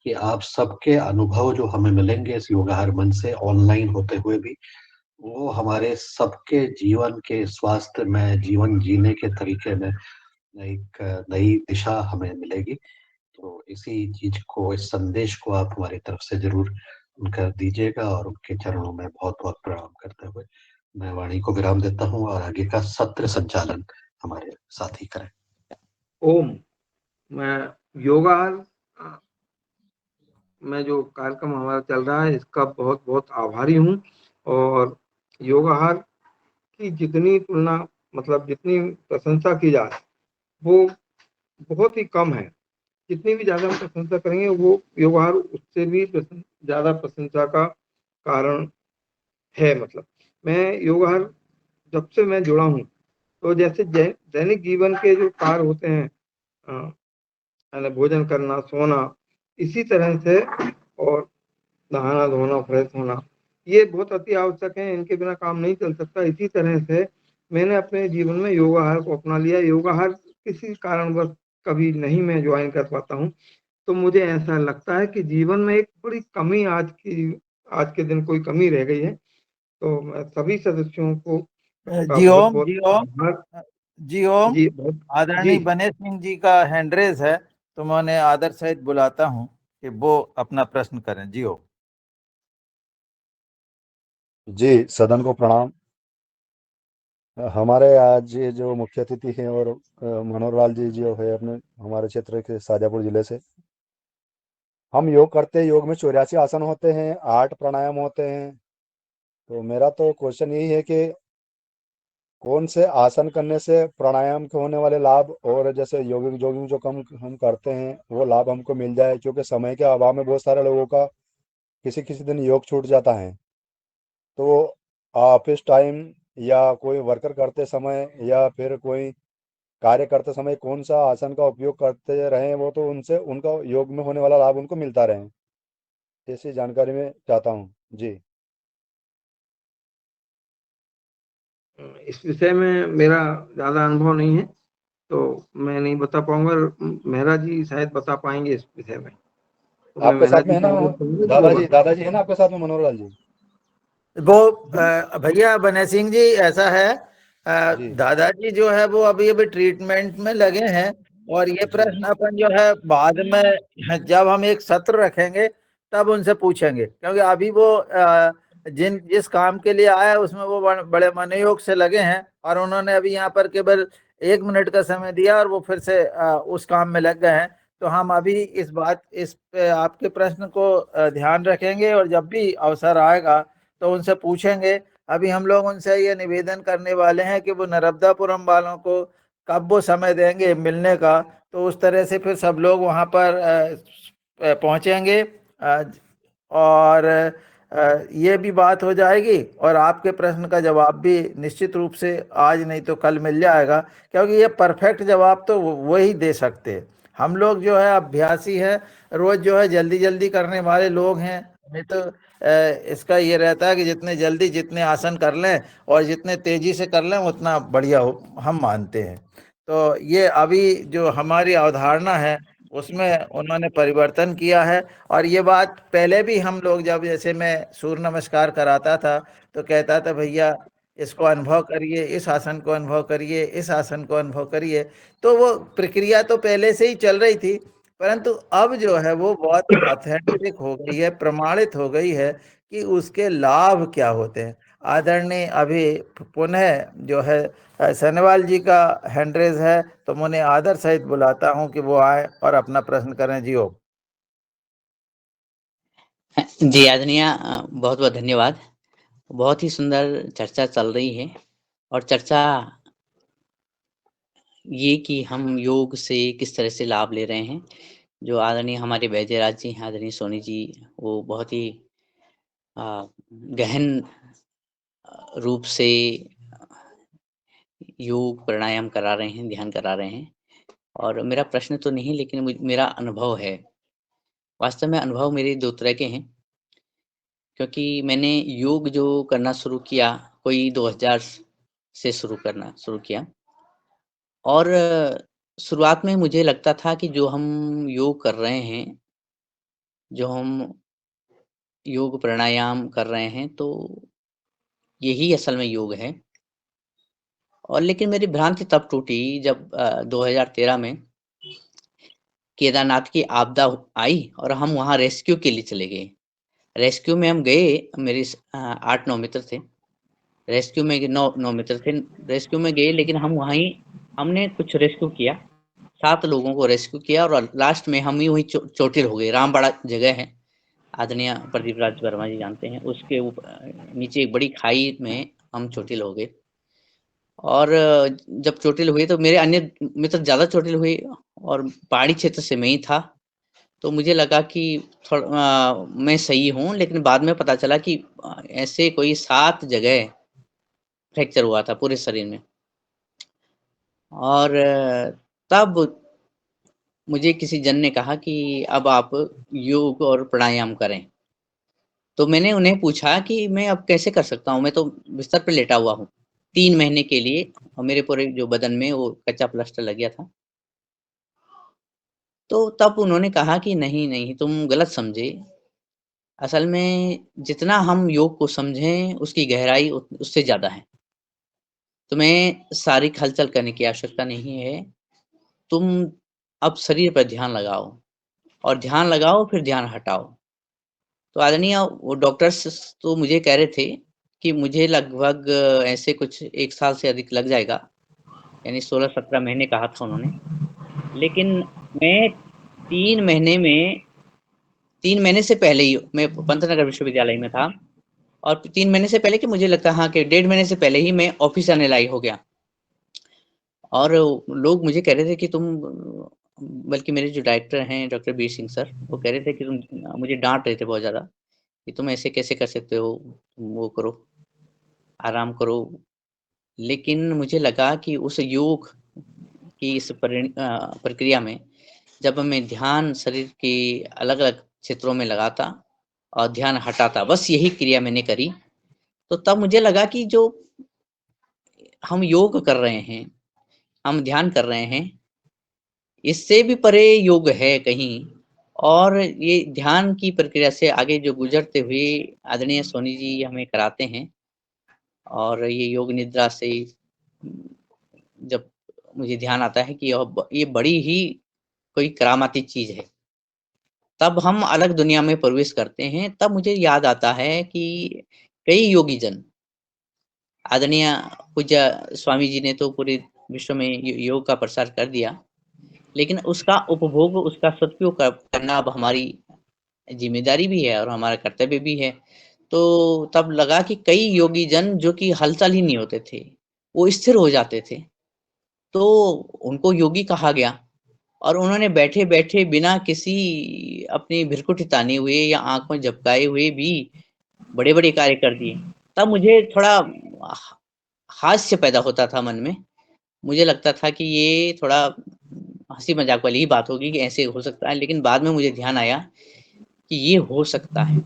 कि आप सबके अनुभव जो हमें मिलेंगे इस योगाहार मंच से ऑनलाइन होते हुए भी, वो हमारे सबके जीवन के स्वास्थ्य में, जीवन जीने के तरीके में एक नई दिशा हमें मिलेगी। तो इसी चीज को, इस संदेश को आप हमारी तरफ से जरूर उनका दीजिएगा, और उनके चरणों में बहुत बहुत प्रणाम करते हुए मैं वाणी को विराम देता हूँ, और आगे का सत्र संचालन हमारे साथी करें। ओम। मैं योगाहार में जो कार्यक्रम हमारा चल रहा है इसका बहुत बहुत आभारी हूँ। और योगाहार की जितनी तुलना मतलब जितनी प्रशंसा की जाए वो बहुत ही कम है। जितनी भी ज्यादा हम प्रशंसा करेंगे वो योगाहार उससे भी ज्यादा प्रशंसा का कारण है। मतलब मैं योगाहार जब से मैं जुड़ा हूँ, तो जैसे दैनिक जीवन के जो कार्य होते हैं, भोजन करना, सोना, इसी तरह से, और नहाना धोना, फ्रेश होना, ये बहुत अति आवश्यक है, इनके बिना काम नहीं चल सकता। इसी तरह से मैंने अपने जीवन में योगाहार को अपना लिया। योगाहार किसी कारणवश कभी नहीं मैं ज्वाइन कर पाता हूँ, तो मुझे ऐसा लगता है कि जीवन में एक बड़ी कमी आज के दिन कोई कमी रह गई है। तो मैं सभी सदस्यों को का जी बहुत ओम। बहुत जी ओम। आभार। जी ओम। जी बहुत आदरणीय जी बने सिंह जी का हैंड रेज है, तो मैं उन्हें आदर सहित बुलाता हूँ कि वो अपना प्रश्न करें। जी ओम। जी, सदन को प्रणाम। हमारे आज ये जो मुख्य अतिथि हैं और मनोहर लाल जी जो है अपने हमारे क्षेत्र के शाजापुर जिले से, हम योग करते हैं। योग में 84 आसन होते हैं, 8 प्राणायाम होते हैं। तो मेरा तो क्वेश्चन यही है कि कौन से आसन करने से प्राणायाम के होने वाले लाभ, और जैसे योगिक जोगिंग जो कम हम करते हैं वो लाभ हमको मिल जाए, क्योंकि समय के अभाव में बहुत सारे लोगों का किसी किसी दिन योग छूट जाता है। तो ऑफिस टाइम या कोई वर्कर करते समय या फिर कोई कार्य करते समय कौन सा आसन का उपयोग करते रहें, वो तो उनसे उनका योग में होने वाला लाभ उनको मिलता रहे, ऐसी जानकारी मैं चाहता हूँ। जी। इस विषय में मेरा ज्यादा अनुभव नहीं है, तो मैं नहीं बता पाऊंगा। मेहरा जी शायद बता पाएंगे इस विषय में, तो मैं आपके मेहरा साथ में जी है से ना अनुरोध करूंगा कि वो दादाजी? बताएं। दादाजी है ना आपके साथ में, मनोहर लाल जी? वो भैया बने सिंह जी, ऐसा है, जी दादाजी जो है वो अभी अभी ट्रीटमेंट में लगे हैं, और ये जी प्रश्न अपन जो है बाद में जब हम एक सत्र रखेंगे तब उनसे पूछेंगे, क्योंकि अभी वो जिस काम के लिए आया है उसमें वो बड़े मनोयोग से लगे हैं, और उन्होंने अभी यहाँ पर केवल 1 मिनट का समय दिया और वो फिर से उस काम में लग गए हैं। तो हम अभी इस पे आपके प्रश्न को ध्यान रखेंगे, और जब भी अवसर आएगा तो उनसे पूछेंगे। अभी हम लोग उनसे ये निवेदन करने वाले हैं कि वो नर्मदापुरम वालों को कब वो समय देंगे मिलने का, तो उस तरह से फिर सब लोग वहाँ पर पहुँचेंगे और ये भी बात हो जाएगी और आपके प्रश्न का जवाब भी निश्चित रूप से आज नहीं तो कल मिल जाएगा, क्योंकि ये परफेक्ट जवाब तो वही दे सकते हैं। हम लोग जो है अभ्यासी है, रोज जो है जल्दी जल्दी करने वाले लोग हैं। नहीं तो इसका ये रहता है कि जितने जल्दी जितने आसन कर लें और जितने तेजी से कर लें उतना बढ़िया हो, हम मानते हैं। तो ये अभी जो हमारी अवधारणा है उसमें उन्होंने परिवर्तन किया है। और ये बात पहले भी हम लोग जब, जैसे मैं सूर्य नमस्कार कराता था तो कहता था भैया इसको अनुभव करिए, इस आसन को अनुभव करिए, इस आसन को अनुभव करिए। तो वो प्रक्रिया तो पहले से ही चल रही थी, परंतु अब जो है वो बहुत ऑथेंटिक हो गई है, प्रमाणित हो गई है कि उसके लाभ क्या होते हैं। आदरणीय अभी पुनः जो है सनवाल जी का हैंड रेज है, तो मैं उन्हें आदर सहित बुलाता हूं कि वो आए और अपना प्रश्न करें। जी हो। जी आदरणीय, बहुत बहुत धन्यवाद। बहुत ही सुंदर चर्चा चल रही है और चर्चा ये कि हम योग से किस तरह से लाभ ले रहे हैं। जो आदरणीय हमारे वैद्यराज जी हैं, आदरणीय सोनी जी, वो बहुत ही गहन रूप से योग प्राणायाम करा रहे हैं, ध्यान करा रहे हैं। और मेरा प्रश्न तो नहीं, लेकिन मेरा अनुभव है। वास्तव में अनुभव मेरे 2 तरह के हैं, क्योंकि मैंने योग जो करना शुरू किया कोई 2000 से करना शुरू किया। और शुरुआत में मुझे लगता था कि जो हम योग कर रहे हैं, जो हम योग प्राणायाम कर रहे हैं, तो यही असल में योग है। और लेकिन मेरी भ्रांति तब टूटी जब 2013 में केदारनाथ की आपदा आई और हम वहाँ रेस्क्यू के लिए चले गए। रेस्क्यू में हम गए, मेरे 8-9 मित्र थे। रेस्क्यू में 9 मित्र थे। रेस्क्यू में गए, लेकिन हम वहीं हमने कुछ रेस्क्यू किया, 7 लोगों को रेस्क्यू किया और लास्ट में हम ही वहीं चोटिल हो गए। रामबाड़ा जगह है, आदरणीय प्रदीप राज वर्मा जी जानते हैं, उसके नीचे एक बड़ी खाई में हम चोटिल हो गए। और जब चोटिल हुए तो मेरे अन्य मित्र ज़्यादा चोटिल हुए और पहाड़ी क्षेत्र से मैं ही था। तो मुझे लगा कि मैं सही हूँ, लेकिन बाद में पता चला कि ऐसे कोई 7 जगह फ्रैक्चर हुआ था पूरे शरीर में। और तब मुझे किसी जन ने कहा कि अब आप योग और प्राणायाम करें। तो मैंने उन्हें पूछा कि मैं अब कैसे कर सकता हूँ, मैं तो बिस्तर पे लेटा हुआ हूँ 3 महीने के लिए और मेरे पूरे जो बदन में वो कच्चा प्लास्टर लग गया था। तो तब उन्होंने कहा कि नहीं, नहीं तुम गलत समझे। असल में जितना हम योग को समझें उसकी गहराई उससे ज़्यादा है। तुम्हें शारीरिक हलचल करने की आवश्यकता नहीं है। तुम अब शरीर पर ध्यान लगाओ और ध्यान लगाओ फिर ध्यान हटाओ। तो आदरणीय वो डॉक्टर्स तो मुझे कह रहे थे कि मुझे लगभग ऐसे कुछ 1 साल से अधिक लग जाएगा, यानी 16-17 महीने कहा था उन्होंने। लेकिन मैं 3 महीने से पहले ही मैं पंतनगर विश्वविद्यालय में था और 3 महीने से पहले कि मुझे लगता हाँ कि 1.5 महीने से पहले ही मैं ऑफिस आने लायक हो गया। और लोग मुझे कह रहे थे कि तुम, बल्कि मेरे जो डायरेक्टर हैं डॉक्टर बीर सिंह सर, वो कह रहे थे कि तुम, मुझे डांट रहे थे बहुत ज़्यादा कि तुम ऐसे कैसे कर सकते हो, वो करो, आराम करो। लेकिन मुझे लगा कि उस योग की इस प्रक्रिया में जब मैं ध्यान शरीर के अलग-अलग क्षेत्रों में लगाता और ध्यान हटाता, बस यही क्रिया मैंने करी, तो तब मुझे लगा कि जो हम योग कर रहे हैं, हम ध्यान कर रहे हैं, इससे भी परे योग है कहीं। और ये ध्यान की प्रक्रिया से आगे जो गुजरते हुए आदरणीय सोनी जी हमें कराते हैं और ये योग निद्रा से जब मुझे ध्यान आता है कि ये बड़ी ही कोई करामाती चीज़ है, तब हम अलग दुनिया में प्रवेश करते हैं। तब मुझे याद आता है कि कई योगी जन, आदरणीय पूज्य स्वामी जी ने तो पूरे विश्व में योग का प्रसार कर दिया, लेकिन उसका उपभोग, उसका सदुपयोग करना अब हमारी जिम्मेदारी भी है और हमारा कर्तव्य भी है। तो तब लगा कि कई योगी जन जो कि हलचल ही नहीं होते थे, वो स्थिर हो जाते थे, तो उनको योगी कहा गया। और उन्होंने बैठे-बैठे बिना किसी अपनी भृकुटी ताने हुए या आँखें झपकाए हुए भी बड़े-बड़े कार्य कर दिए। तब मुझे थोड़ा ह हास्य पैदा होता था मन में। मुझे लगता था कि ये थोड़ा हँसी-मज़ाक वाली ही बात होगी कि ऐसे हो सकता है, लेकिन बाद में मुझे ध्यान आया कि ये हो सकता है।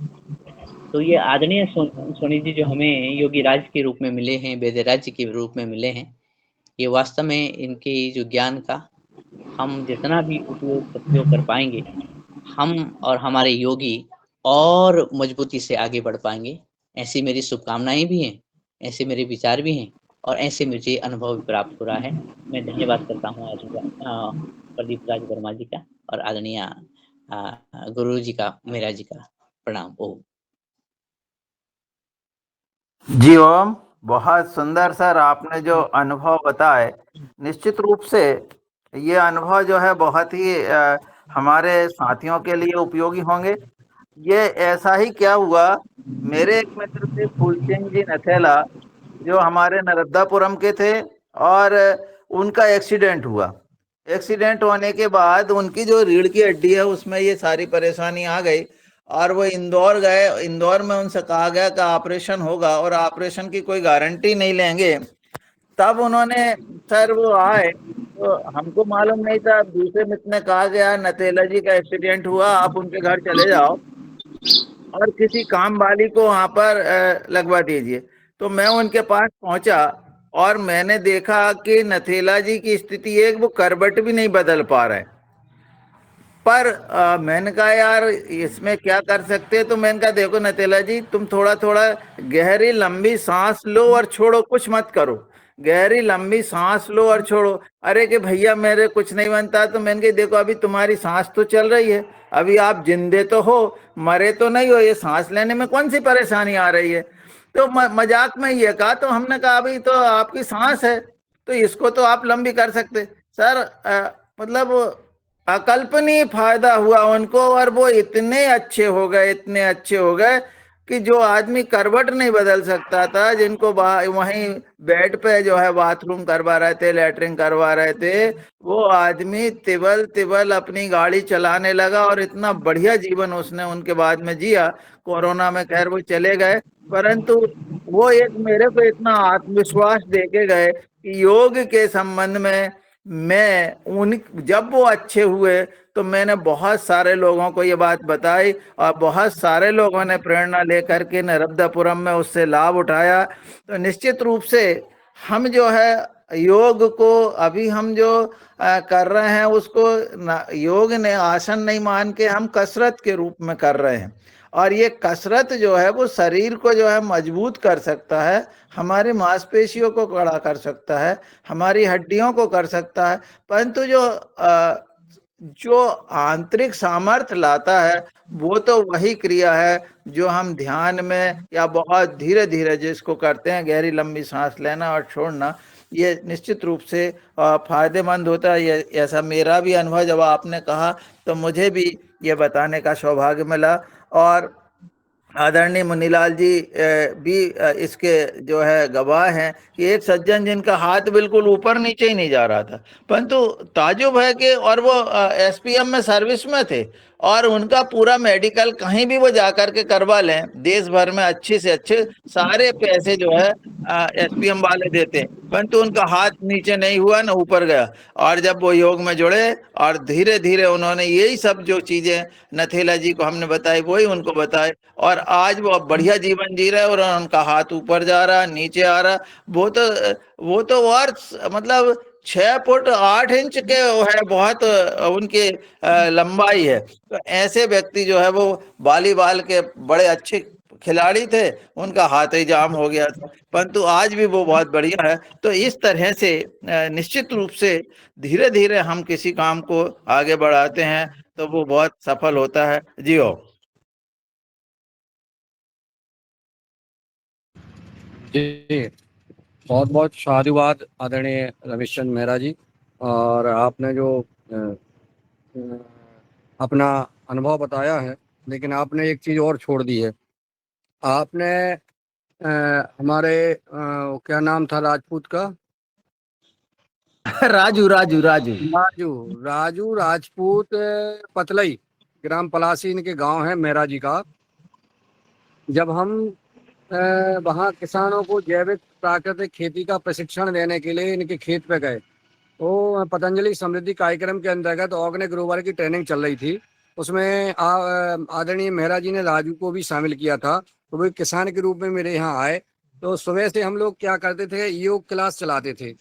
तो ये आदरणीय सोनी जी जो हमें योगी राज के रूप में मिले हैं, वैद्य राज्य के रूप में मिले हैं, ये वास्तव में इनके जो ज्ञान का हम जितना भी उपयोग सदुपयोग कर पाएँगे, हम और हमारे योगी और मजबूती से आगे बढ़ पाएँगे। ऐसी मेरी शुभकामनाएँ भी हैं, ऐसे मेरे विचार भी हैं और ऐसे मुझे अनुभव भी प्राप्त हो रहा है। मैं धन्यवाद करता हूँ आज का प्रदीप राज वर्मा जी का और आदरणीय गुरु जी का, मेरा जी का प्रणाम। ओम। जी ओम, बहुत सुंदर सर आपने जो अनुभव बताए, निश्चित रूप से ये अनुभव जो है बहुत ही हमारे साथियों के लिए उपयोगी होंगे। ये ऐसा ही क्या हुआ, मेरे एक मित्र थे फूलचंद जी नथेला, जो हमारे नर्मदापुरम के थे, और उनका एक्सीडेंट हुआ। एक्सीडेंट होने के बाद उनकी जो रीढ़ की हड्डी है उसमें ये सारी परेशानी आ गई, और वो इंदौर गए। इंदौर में उनसे कहा गया कि ऑपरेशन होगा और ऑपरेशन की कोई गारंटी नहीं लेंगे। तब उन्होंने, सर वो आए तो हमको मालूम नहीं था। दूसरे मित्र ने कहा गया नथेला जी का एक्सीडेंट हुआ, आप उनके घर चले जाओ और किसी काम वाली को वहां पर लगवा दीजिए। तो मैं उनके पास पहुंचा और मैंने देखा कि नथेला जी की स्थिति एक, वो करवट भी नहीं बदल पा रहे। पर मैंने कहा यार इसमें क्या कर सकते हैं। तो मैंने कहा देखो नथेला जी, तुम थोड़ा थोड़ा गहरी लंबी सांस लो और छोड़ो, कुछ मत करो, गहरी लंबी सांस लो और छोड़ो। अरे कि भैया मेरे कुछ नहीं बनता। तो मैंने कहा देखो अभी तुम्हारी सांस तो चल रही है, अभी आप जिंदे तो हो, मरे तो नहीं हो, ये सांस लेने में कौन सी परेशानी आ रही है। तो मजाक में ये कहा। तो हमने कहा अभी तो आपकी सांस है तो इसको तो आप लंबी कर सकते। सर मतलब अकल्पनीय फायदा हुआ उनको, और वो इतने अच्छे हो गए, इतने अच्छे हो गए कि जो आदमी करवट नहीं बदल सकता था, जिनको वहीं बेड पे जो है बाथरूम करवा रहे थे, लेटरिन करवा रहे थे, वो आदमी तिबल तिबल अपनी गाड़ी चलाने लगा और इतना बढ़िया जीवन उसने उनके बाद में जिया। कोरोना में खैर वो चले गए, परंतु वो एक मेरे को इतना आत्मविश्वास देके गए कि योग के संबंध में मैं उन, जब वो अच्छे हुए तो मैंने बहुत सारे लोगों को ये बात बताई और बहुत सारे लोगों ने प्रेरणा लेकर के नर्मदापुरम में उससे लाभ उठाया। तो निश्चित रूप से हम जो है योग को अभी हम जो कर रहे हैं उसको योग ने आसन नहीं मान के हम कसरत के रूप में कर रहे हैं। और ये कसरत जो है वो शरीर को जो है मजबूत कर सकता है, हमारी मांसपेशियों को कड़ा कर सकता है, हमारी हड्डियों को कर सकता है, परंतु जो आंतरिक सामर्थ्य लाता है वो तो वही क्रिया है जो हम ध्यान में या बहुत धीरे धीरे जिसको करते हैं, गहरी लंबी सांस लेना और छोड़ना, ये निश्चित रूप से फायदेमंद होता है। ये ऐसा मेरा भी अनुभव, जब आपने कहा तो मुझे भी ये बताने का सौभाग्य मिला। और आदरणीय मुनीलाल जी भी इसके जो है गवाह हैं कि एक सज्जन जिनका हाथ बिल्कुल ऊपर नीचे ही नहीं जा रहा था, परंतु ताजुब है कि, और वो एसपीएम में सर्विस में थे, और उनका पूरा मेडिकल कहीं भी वो जाकर के करवा लें, देश भर में अच्छे से अच्छे सारे पैसे जो है एसपीएम वाले देते हैं, परंतु उनका हाथ नीचे नहीं हुआ ना ऊपर गया। और जब वो योग में जुड़े और धीरे धीरे उन्होंने यही सब जो चीजें नथेला जी को हमने बताई वही उनको बताए, और आज वो बढ़िया जीवन जी रहे और उनका हाथ ऊपर जा रहा, नीचे आ रहा। वो तो और मतलब 6 फुट 8 इंच के वो है, बहुत उनकी लंबाई है। तो ऐसे व्यक्ति जो है वो वॉलीबॉल के बड़े अच्छे खिलाड़ी थे, उनका हाथ ही जाम हो गया था, परंतु आज भी वो बहुत बढ़िया है। तो इस तरह से निश्चित रूप से धीरे धीरे हम किसी काम को आगे बढ़ाते हैं तो वो बहुत सफल होता है। जी हो। जी, बहुत बहुत साधुवाद आदरणीय रविशंकर मेहरा जी। और आपने जो अपना अनुभव बताया है, लेकिन आपने एक चीज़ और छोड़ दी है। आपने हमारे क्या नाम था राजपूत का, राजू राजू राजू राजू राजू राजपूत पतलई, ग्राम पलासी इनके गांव है मेहरा जी का। जब हम वहाँ किसानों को जैविक प्राकृतिक खेती का प्रशिक्षण देने के लिए इनके खेत पे गए, तो पतंजलि समृद्धि कार्यक्रम के अंतर्गत ऑर्गेनिक ग्रोवर की ट्रेनिंग चल रही थी। उसमें आदरणीय मेहरा जी ने राजू को भी शामिल किया था। तो वो किसान के रूप में मेरे यहाँ आए। तो सुबह से हम लोग क्या करते थे, योग क्लास चलाते थे।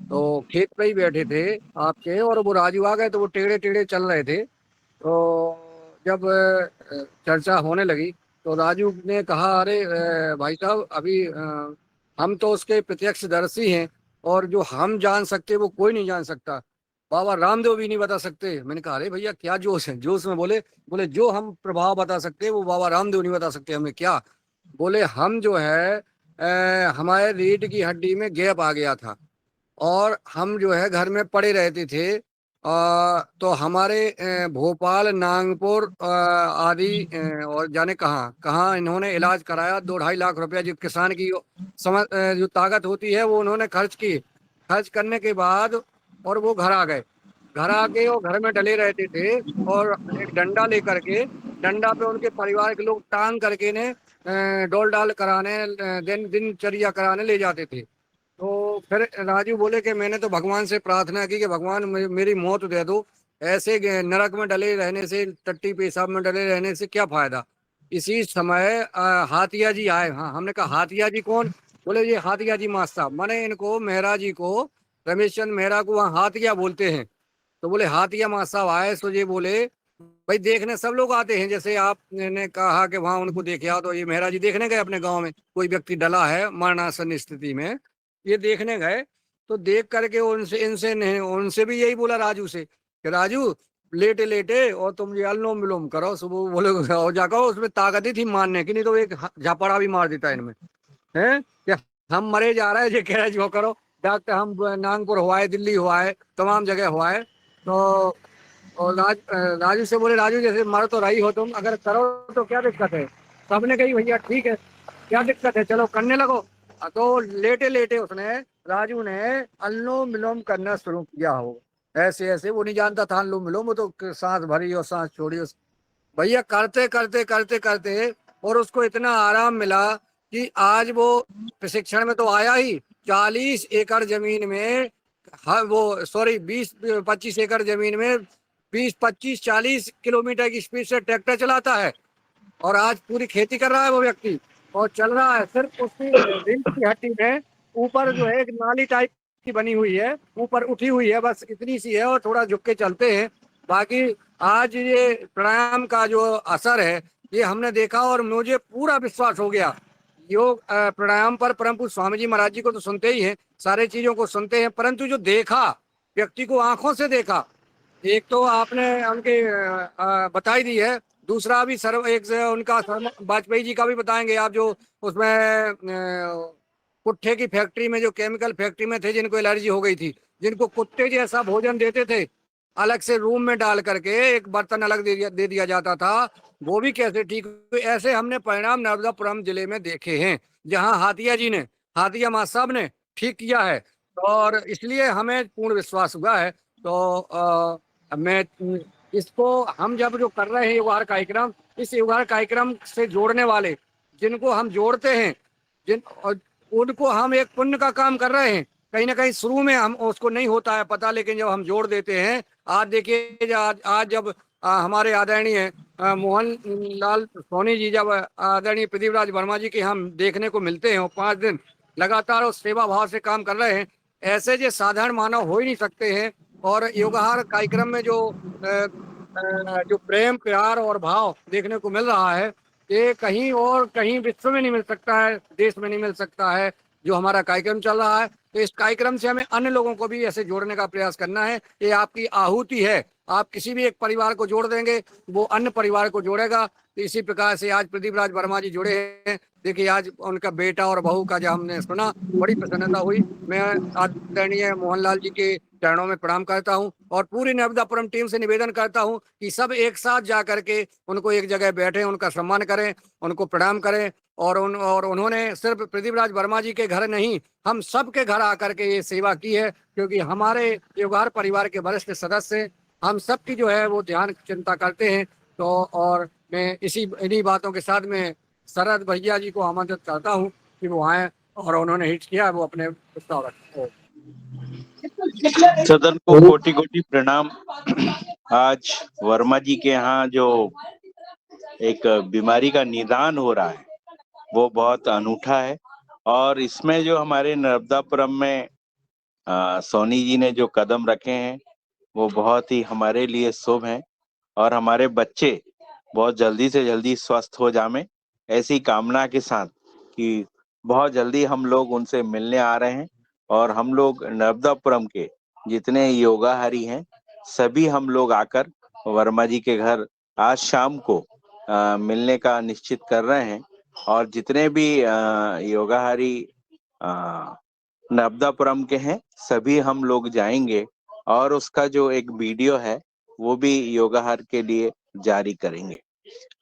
तो खेत पे ही बैठे थे आपके, और वो राजू आ गए तो वो टेढ़े टेढ़े चल रहे थे। तो जब चर्चा होने लगी तो राजू ने कहा, अरे भाई साहब, अभी हम तो उसके प्रत्यक्षदर्शी हैं, और जो हम जान सकते वो कोई नहीं जान सकता, बाबा रामदेव भी नहीं बता सकते। मैंने कहा, अरे भैया क्या जोश है? जोश में बोले बोले जो हम प्रभाव बता सकते वो बाबा रामदेव नहीं बता सकते। हमें क्या? बोले हम जो है हमारे रीढ़ की हड्डी में गैप आ गया था, और हम जो है घर में पड़े रहते थे। तो हमारे भोपाल, नागपुर आदि और जाने कहाँ कहाँ इन्होंने इलाज कराया। 2-2.5 लाख रुपया जो किसान की जो ताकत होती है वो उन्होंने खर्च की। खर्च करने के बाद और वो घर आ गए। घर आके वो घर में डले रहते थे, और एक डंडा लेकर के, डंडा पे उनके परिवार के लोग टांग करके ने डोल डाल कराने, दिनचर्या कराने ले जाते थे। तो फिर राजू बोले कि मैंने तो भगवान से प्रार्थना की कि भगवान मेरी मौत दे दो, ऐसे नरक में डले रहने से, टट्टी पेशाब में डले रहने से क्या फायदा। इसी समय हाथिया जी आए। हाँ, हमने कहा हाथिया जी कौन? बोले ये हाथिया जी मास्टर साहब, माने इनको मेहरा जी को, रमेश चंद मेहरा को वहाँ हाथिया बोलते हैं। तो बोले हाथिया मास्टर साहब आए। तो ये बोले भाई देखने सब लोग आते हैं, जैसे आपने कहा कि वहां उनको देखे आओ, तो ये मेहरा जी देखने गए अपने गांव में कोई व्यक्ति डला है मरणासन स्थिति में, ये देखने गए। तो देख करके उनसे इनसे नहीं, उनसे भी यही बोला राजू से कि राजू लेटे लेटे और तुम ये अनुलोम विलोम करो। सुबह बोले और जाकर उसमें ताकत ही थी मारने की, नहीं तो एक झापड़ा भी मार देता इनमें है कि हम मरे जा रहे हैं। ये कह रहे जो करो डॉक्टर, हम नागपुर हुआ है, दिल्ली हुआ है, तमाम जगह हुआ है। तो और राजू से बोले, राजू जैसे मर तो रही हो तुम, अगर करो तो क्या दिक्कत है? सबने कही भैया ठीक है, क्या दिक्कत है, चलो करने लगो। तो लेटे लेटे उसने, राजू ने अनुलोम विलोम करना शुरू किया हो। ऐसे ऐसे वो नहीं जानता था अनुलोम विलोम, वो तो सांस भरी और सांस छोड़ी। भैया करते करते करते करते और उसको इतना आराम मिला कि आज वो प्रशिक्षण में तो आया ही, 40 एकड़ जमीन में, हाँ वो सॉरी 20-25 एकड़ जमीन में 20-25-40 किलोमीटर की स्पीड से ट्रैक्टर चलाता है, और आज पूरी खेती कर रहा है वो व्यक्ति, और चल रहा है। सिर्फ उसकी रीढ़ की हड्डी में ऊपर जो है एक नाली टाइप की बनी हुई है, ऊपर उठी हुई है, बस इतनी सी है, और थोड़ा झुक के चलते हैं। बाकी आज ये प्राणायाम का जो असर है ये हमने देखा, और मुझे पूरा विश्वास हो गया योग प्राणायाम पर। परम पूज्य स्वामी जी महाराज जी को तो सुनते ही हैं, सारे चीजों को सुनते हैं, परंतु जो देखा, व्यक्ति को आंखों से देखा, एक तो आपने उनके बताई दी है, दूसरा भी सर्व एक उनका वाजपेयी जी का भी बताएंगे आप, जो उसमें कुट्टे की फैक्ट्री में, जो केमिकल फैक्ट्री में थे, जिनको एलर्जी हो गई थी, जिनको कुत्ते जैसा भोजन देते थे, अलग से रूम में डाल करके एक बर्तन अलग दे दिया जाता था, वो भी कैसे ठीक हुए। ऐसे हमने परिणाम नर्मदापुरम जिले में देखे हैं, जहां हाथिया जी ने, हाथिया माँ साहब ने ठीक किया है, और इसलिए हमें पूर्ण विश्वास हुआ है। तो मैं इसको, हम जब जो कर रहे हैं योगार कार्यक्रम, इस योगार कार्यक्रम से जोड़ने वाले जिनको हम जोड़ते हैं, जिन उनको हम एक पुण्य का काम कर रहे हैं। कहीं ना कहीं शुरू में हम उसको नहीं होता है पता, लेकिन जब हम जोड़ देते हैं, आज देखिए आज जब हमारे आदरणीय मोहन लाल सोनी जी, जब आदरणीय प्रदीप राज वर्मा जी के हम देखने को मिलते हैं, 5 दिन लगातार उस सेवा भाव से काम कर रहे हैं, ऐसे जो साधारण मानव हो ही नहीं सकते हैं। और योगाहार कार्यक्रम में जो प्रेम प्यार और भाव देखने को मिल रहा है, ये कहीं और कहीं विश्व में नहीं मिल सकता है, देश में नहीं मिल सकता है, जो हमारा कार्यक्रम चल रहा है। तो इस कार्यक्रम से हमें अन्य लोगों को भी ऐसे जोड़ने का प्रयास करना है। ये आपकी आहुति है, आप किसी भी एक परिवार को जोड़ देंगे, वो अन्य परिवार को जोड़ेगा। तो इसी प्रकार से आज प्रदीप राज वर्मा जी जुड़े हैं। देखिए आज उनका बेटा और बहू का जब हमने सुना, बड़ी प्रसन्नता हुई। मैं आदरणीय मोहनलाल जी के चरणों में प्रणाम करता हूं, और पूरी नर्मदापुरम टीम से निवेदन करता हूं कि सब एक साथ जा करके उनको एक जगह बैठे, उनका सम्मान करें, उनको प्रणाम करें, और उन्होंने सिर्फ प्रदीप राज वर्मा जी के घर नहीं, हम सब के घर आकर के ये सेवा की है, क्योंकि हमारे योगाहार परिवार के वरिष्ठ सदस्य हम सब की जो है वो ध्यान चिंता करते हैं। तो और मैं इन्हीं बातों के साथ में शरद भैया जी को आमंत्रित करता हूँ कि वो आए, और उन्होंने हिट किया, वो अपने प्रस्ताव रखें। सदन को कोटि कोटि प्रणाम। आज वर्मा जी के यहाँ जो एक बीमारी का निदान हो रहा है वो बहुत अनूठा है, और इसमें जो हमारे नर्मदापुरम में सोनी जी ने जो कदम रखे हैं वो बहुत ही हमारे लिए शुभ हैं, और हमारे बच्चे बहुत जल्दी से जल्दी स्वस्थ हो जाएं, ऐसी कामना के साथ कि बहुत जल्दी हम लोग उनसे मिलने आ रहे हैं। और हम लोग नर्मदापुरम के जितने योगाहारी हैं सभी हम लोग आकर वर्मा जी के घर आज शाम को मिलने का निश्चित कर रहे हैं। और जितने भी योगाहारी नर्मदापुरम के हैं सभी हम लोग जाएंगे, और उसका जो एक वीडियो है वो भी योगाहार के लिए जारी करेंगे।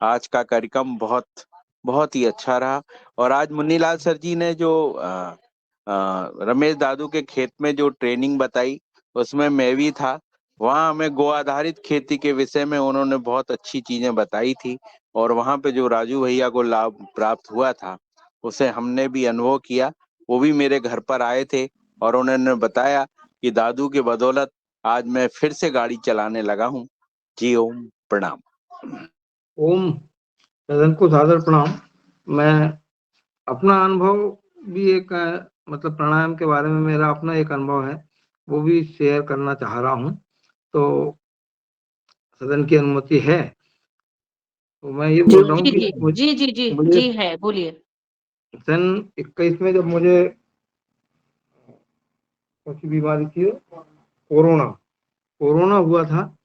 आज का कार्यक्रम बहुत ही अच्छा रहा। और आज मुन्नीलाल सर जी ने जो रमेश दादू के खेत में जो ट्रेनिंग बताई उसमें मैं भी था। वहाँ हमें गो आधारित खेती के विषय में उन्होंने बहुत अच्छी चीजें बताई थी, और वहाँ पे जो राजू भैया को लाभ प्राप्त हुआ था उसे हमने भी अनुभव किया। वो भी मेरे घर पर आए थे और उन्होंने बताया कि दादू के बदौलत आज मैं फिर से गाड़ी चलाने लगा हूँ। जी ओम प्रणाम। ओम सदन को सादर प्रणाम। मैं अपना अनुभव भी एक मतलब प्राणायाम के बारे में मेरा अपना एक अनुभव है वो भी शेयर करना चाह रहा हूँ। तो सदन की अनुमति है तो मैं ये बोल रहा हूँ कि जी है, बोलिए। सन 21 में जब मुझे कौन सी बीमारी थी, कोरोना हुआ था,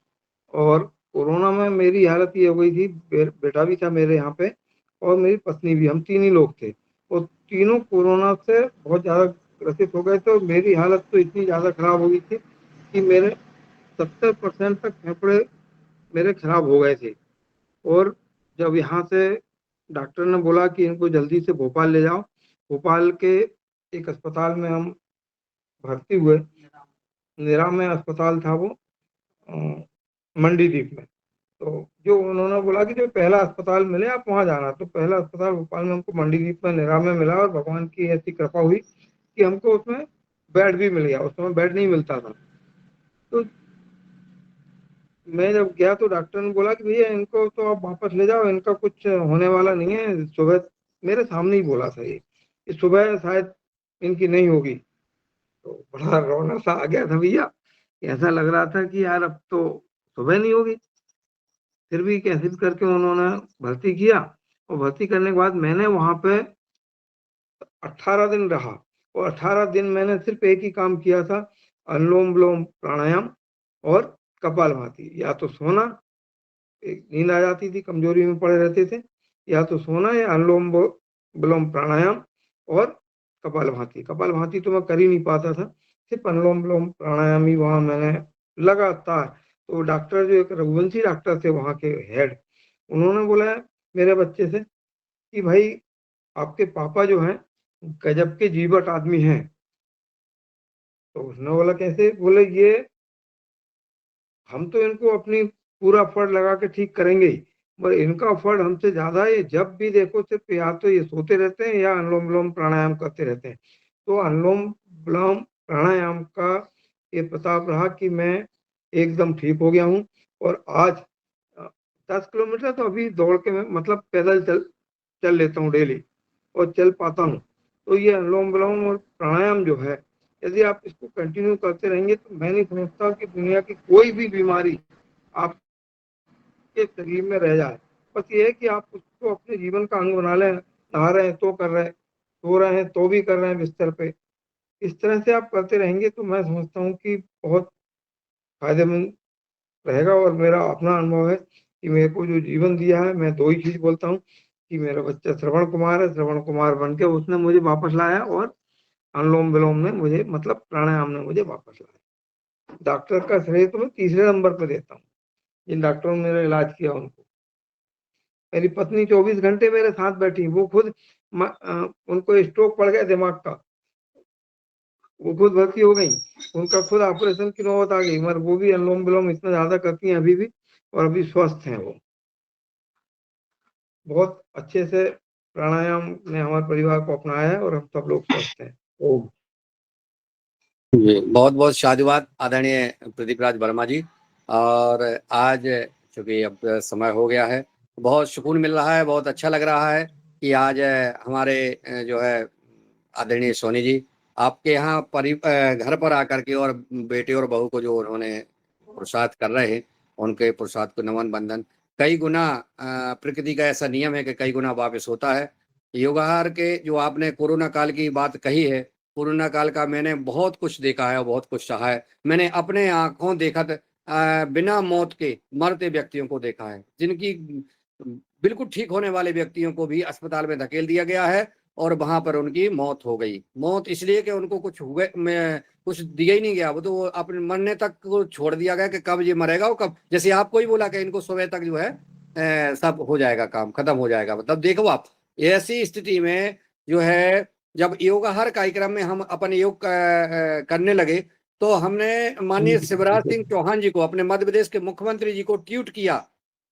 और कोरोना में मेरी हालत ये हो गई थी, बेटा भी था मेरे यहाँ पे और मेरी पत्नी भी, हम तीन ही लोग थे, और तीनों कोरोना से बहुत ज्यादा ग्रसित हो गए थे। और मेरी हालत तो इतनी ज्यादा खराब हो गई थी कि मेरे 70% तक फेफड़े मेरे खराब हो गए थे। और जब यहाँ से डॉक्टर ने बोला कि इनको जल्दी से भोपाल ले जाओ, भोपाल के एक अस्पताल में हम भर्ती हुए। निरा में अस्पताल था वो, मंडीदीप में। तो जो उन्होंने बोला कि जो पहला अस्पताल मिले आप वहां जाना, तो पहला अस्पताल भोपाल में हमको मंडीदीप में निरा में मिला, और भगवान की ऐसी कृपा हुई कि हमको उसमें बेड भी मिल गया। उस समय बेड नहीं मिलता था। तो मैं जब गया तो डॉक्टर ने बोला कि भैया इनको तो आप वापस ले जाओ, इनका कुछ होने वाला नहीं है। सुबह मेरे सामने ही बोला था ये कि सुबह शायद इनकी नहीं होगी। तो बड़ा रोना सा आ गया था भैया, ऐसा लग रहा था कि यार अब तो सुबह नहीं होगी। फिर भी कैसे भी करके उन्होंने भर्ती किया, और भर्ती करने के बाद मैंने वहां पे 18 दिन रहा, और 18 दिन मैंने सिर्फ एक ही काम किया था, अनुलोम विलोम प्राणायाम और कपालभाति। या तो सोना, एक नींद आ जाती थी, कमजोरी में पड़े रहते थे, या तो सोना या अनुलोम विलोम प्राणायाम और कपालभाति। कपालभाति तो मैं कर ही नहीं पाता था, सिर्फ अनुलोम विलोम प्राणायाम ही वहां मैंने लगातार। तो डॉक्टर जो एक रघुवंशी डॉक्टर थे वहां के हेड, उन्होंने बोला मेरे बच्चे से कि भाई आपके पापा जो हैं गजब के जीवट आदमी हैं। तो उसने बोला कैसे? बोले ये हम तो इनको अपनी पूरा फंड लगा के ठीक करेंगे ही, पर इनका फंड हमसे ज्यादा है। जब भी देखो सिर्फ या तो ये सोते रहते हैं या अनुलोम विलोम प्राणायाम करते रहते हैं। तो अनुलोम विलोम प्राणायाम का ये प्रताप रहा कि मैं एकदम ठीक हो गया हूँ। और आज 10 किलोमीटर तो अभी दौड़ के मैं मतलब पैदल चल लेता हूँ डेली, और चल पाता हूँ। तो ये अनुलोम विलोम और प्राणायाम जो है, यदि आप इसको कंटिन्यू करते रहेंगे तो मैं नहीं समझता कि दुनिया की कोई भी बीमारी आपके शरीर में रह जाए। बस ये है कि आप उसको अपने जीवन का अंग बना लें। नहा रहे हैं तो कर रहे हैं, सो रहे हैं तो भी कर रहे हैं बिस्तर पे। इस तरह से आप करते रहेंगे तो मैं समझता हूँ कि बहुत फायदेमंद रहेगा। और मेरा अपना अनुभव है कि मेरे को जो जीवन दिया है, मैं दो ही चीज बोलता हूँ कि मेरा बच्चा श्रवण कुमार है, श्रवण कुमार बन के उसने मुझे वापस लाया, और अनुलोम विलोम ने मुझे मतलब प्राणायाम ने मुझे वापस लाया। डॉक्टर का श्रेय तो मैं तीसरे नंबर पर देता हूँ, जिन डॉक्टरों ने मेरा इलाज किया उनको। मेरी पत्नी 24 घंटे मेरे साथ बैठी, वो खुद उनको स्ट्रोक पड़ गया दिमाग का, वो खुद भर्ती हो गई, उनका खुद ऑपरेशन की नौबत आ गई, मगर वो भी अनुलोम विलोम इतना ज्यादा करती हैं अभी भी, और अभी स्वस्थ हैं वो। बहुत अच्छे से प्राणायाम ने हमारे परिवार को अपनाया है और हम सब लोग स्वस्थ हैं। ओम। जी, बहुत बहुत साधुवाद आदरणीय प्रदीप राज वर्मा जी। और आज चूंकि अब समय हो गया है, बहुत सुकून मिल रहा है, बहुत अच्छा लग रहा है कि आज हमारे जो है आदरणीय सोनी जी आपके यहाँ घर पर आकर के और बेटे और बहू को जो उन्होंने पुरुषार्थ कर रहे हैं, उनके पुरुषार्थ को नमन बंदन। कई गुना प्रकृति का ऐसा नियम है कि कई गुना वापस होता है। योगाहार के जो आपने कोरोना काल की बात कही है, कोरोना काल का मैंने बहुत कुछ देखा है और बहुत कुछ सहा है। मैंने अपने आंखों देखा बिना मौत के मरते व्यक्तियों को देखा है, जिनकी बिल्कुल ठीक होने वाले व्यक्तियों को भी अस्पताल में धकेल दिया गया है और वहां पर उनकी मौत हो गई। मौत इसलिए कि उनको कुछ हुए में कुछ दिया ही नहीं गया, वो तो अपने मरने तक को छोड़ दिया गया कि कब ये मरेगा और कब, जैसे आपको ही बोला कि इनको सुबह तक जो है सब हो जाएगा, काम खत्म हो जाएगा। मतलब देखो आप, ऐसी स्थिति में जो है जब योगाहार कार्यक्रम में हम अपन योग करने लगे तो हमने माननीय शिवराज सिंह चौहान जी को, अपने मध्य प्रदेश के मुख्यमंत्री जी को ट्वीट किया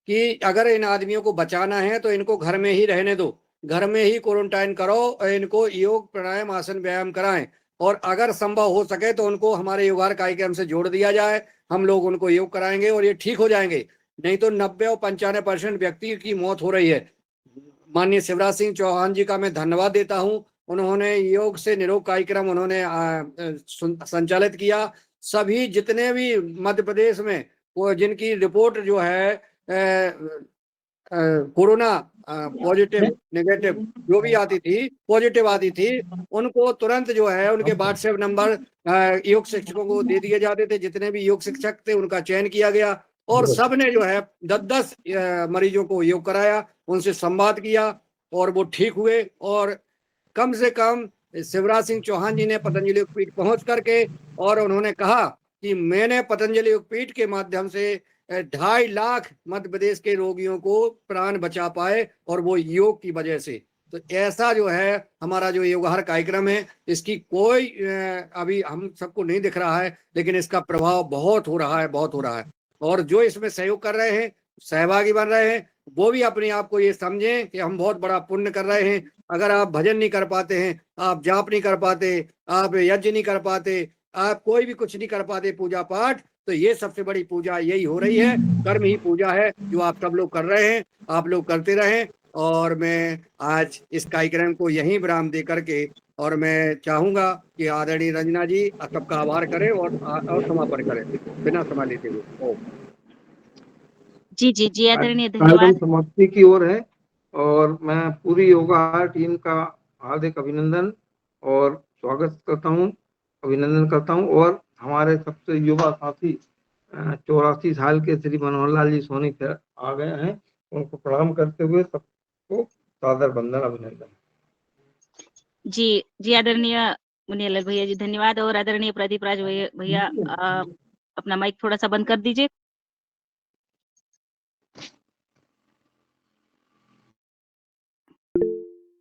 कि अगर इन आदमियों को बचाना है तो इनको घर में ही रहने दो, घर में ही क्वारंटाइन करो और इनको योग प्राणायाम आसन व्यायाम कराएं, और अगर संभव हो सके तो उनको हमारे योगाहार कार्यक्रम से जोड़ दिया जाए, हम लोग उनको योग कराएंगे और ये ठीक हो जाएंगे। नहीं तो 90 और 95% व्यक्ति की मौत हो रही है। माननीय शिवराज सिंह चौहान जी का मैं धन्यवाद देता हूं, उन्होंने योग से निरोग कार्यक्रम उन्होंने संचालित किया। सभी जितने भी मध्य प्रदेश में वो जिनकी रिपोर्ट जो है कोरोना पॉजिटिव नेगेटिव जो भी आती थी, पॉजिटिव आती थी, उनको तुरंत जो है उनके व्हाट्सएप नंबर योग शिक्षकों को दे दिए जाते थे। जितने भी योग शिक्षक थे उनका चयन किया गया और सब ने जो है 10-10 मरीजों को योग कराया, उनसे संवाद किया और वो ठीक हुए। और कम से कम शिवराज सिंह चौहान जी ने पतंजलि योगपीठ पहुंच करके और उन्होंने कहा कि मैंने पतंजलि योगपीठ के माध्यम से 2.5 लाख मध्य प्रदेश के रोगियों को प्राण बचा पाए और वो योग की वजह से। तो ऐसा जो है हमारा जो योगाहार कार्यक्रम है, इसकी कोई अभी हम सबको नहीं दिख रहा है, लेकिन इसका प्रभाव बहुत हो रहा है, बहुत हो रहा है। और जो इसमें सहयोग कर रहे हैं, सहभागी बन रहे हैं, वो भी अपने आप को ये समझें कि हम बहुत बड़ा पुण्य कर रहे हैं। अगर आप भजन नहीं कर पाते हैं, आप जाप नहीं कर पाते, आप यज्ञ नहीं कर पाते, आप कोई भी कुछ नहीं कर पाते पूजा पाठ, तो ये सबसे बड़ी पूजा यही हो रही है, कर्म ही पूजा है जो आप सब लोग कर रहे हैं, आप लोग करते रहें। और मैं आज इस कार्यक्रम को यहीं विराम दे करके और मैं चाहूंगा कि आदरणीय रंजना जी सबका आभार करें और समापन करें बिना समय लेते हुए। जी जी जी आदरणीय कार्यक्रम धन्यवाद। समाप्ति की ओर है और मैं पूरी योगाहार टीम का हार्दिक अभिनंदन और स्वागत करता हूं, अभिनंदन करता हूं। और हमारे सबसे युवा साथी 84 साल के श्री मनोहर लाल जी सोनी फिर आ गए हैं, उनको प्रणाम करते हुए सबको सादर वंदन अभिनंदन। जी जी आदरणीय मुनियालाल भैया जी धन्यवाद। और आदरणीय प्रदीप राज भैया अपना माइक थोड़ा सा बंद कर दीजिए।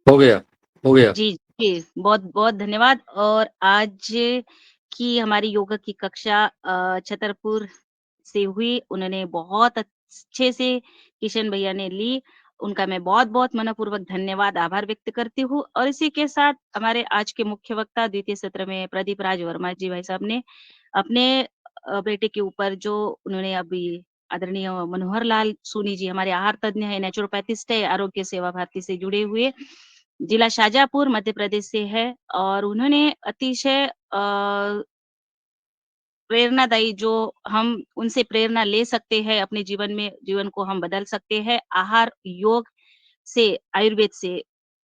हो गया, हो गया। जी जी बहुत बहुत धन्यवाद। और आज की हमारी योगा की कक्षा छतरपुर से हुई, उन्होंने बहुत अच्छे से किशन भैया ने ली, उनका मैं बहुत बहुत मनपूर्वक धन्यवाद आभार व्यक्त करती हूँ। और इसी के साथ हमारे आज के मुख्य वक्ता द्वितीय सत्र में प्रदीप राज वर्मा जी भाई साहब ने अपने बेटे के ऊपर जो उन्होंने अभी आदरणीय मनोहर लाल सोनी जी हमारे आहार तज्ञ है, नेचुरोपैथिस्ट है, आरोग्य सेवा भारती से जुड़े हुए, जिला शाजापुर मध्य प्रदेश से है, और उन्होंने अतिशय प्रेरणादायी जो हम उनसे प्रेरणा ले सकते हैं, अपने जीवन में जीवन को हम बदल सकते हैं आहार योग से, आयुर्वेद से,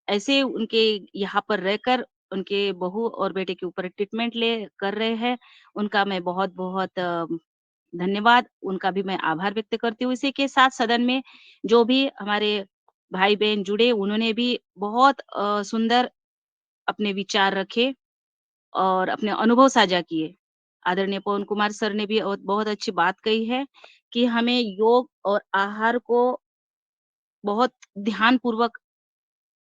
ऐसे उनके यहाँ पर रहकर उनके बहू और बेटे के ऊपर ट्रीटमेंट ले कर रहे हैं। उनका मैं बहुत बहुत धन्यवाद, उनका भी मैं आभार व्यक्त करती हूँ। इसी के साथ सदन में जो भी हमारे भाई बहन जुड़े, उन्होंने भी बहुत सुंदर अपने विचार रखे और अपने अनुभव साझा किए। आदरणीय पवन कुमार सर ने भी बहुत अच्छी बात कही है कि हमें योग और आहार को बहुत ध्यान पूर्वक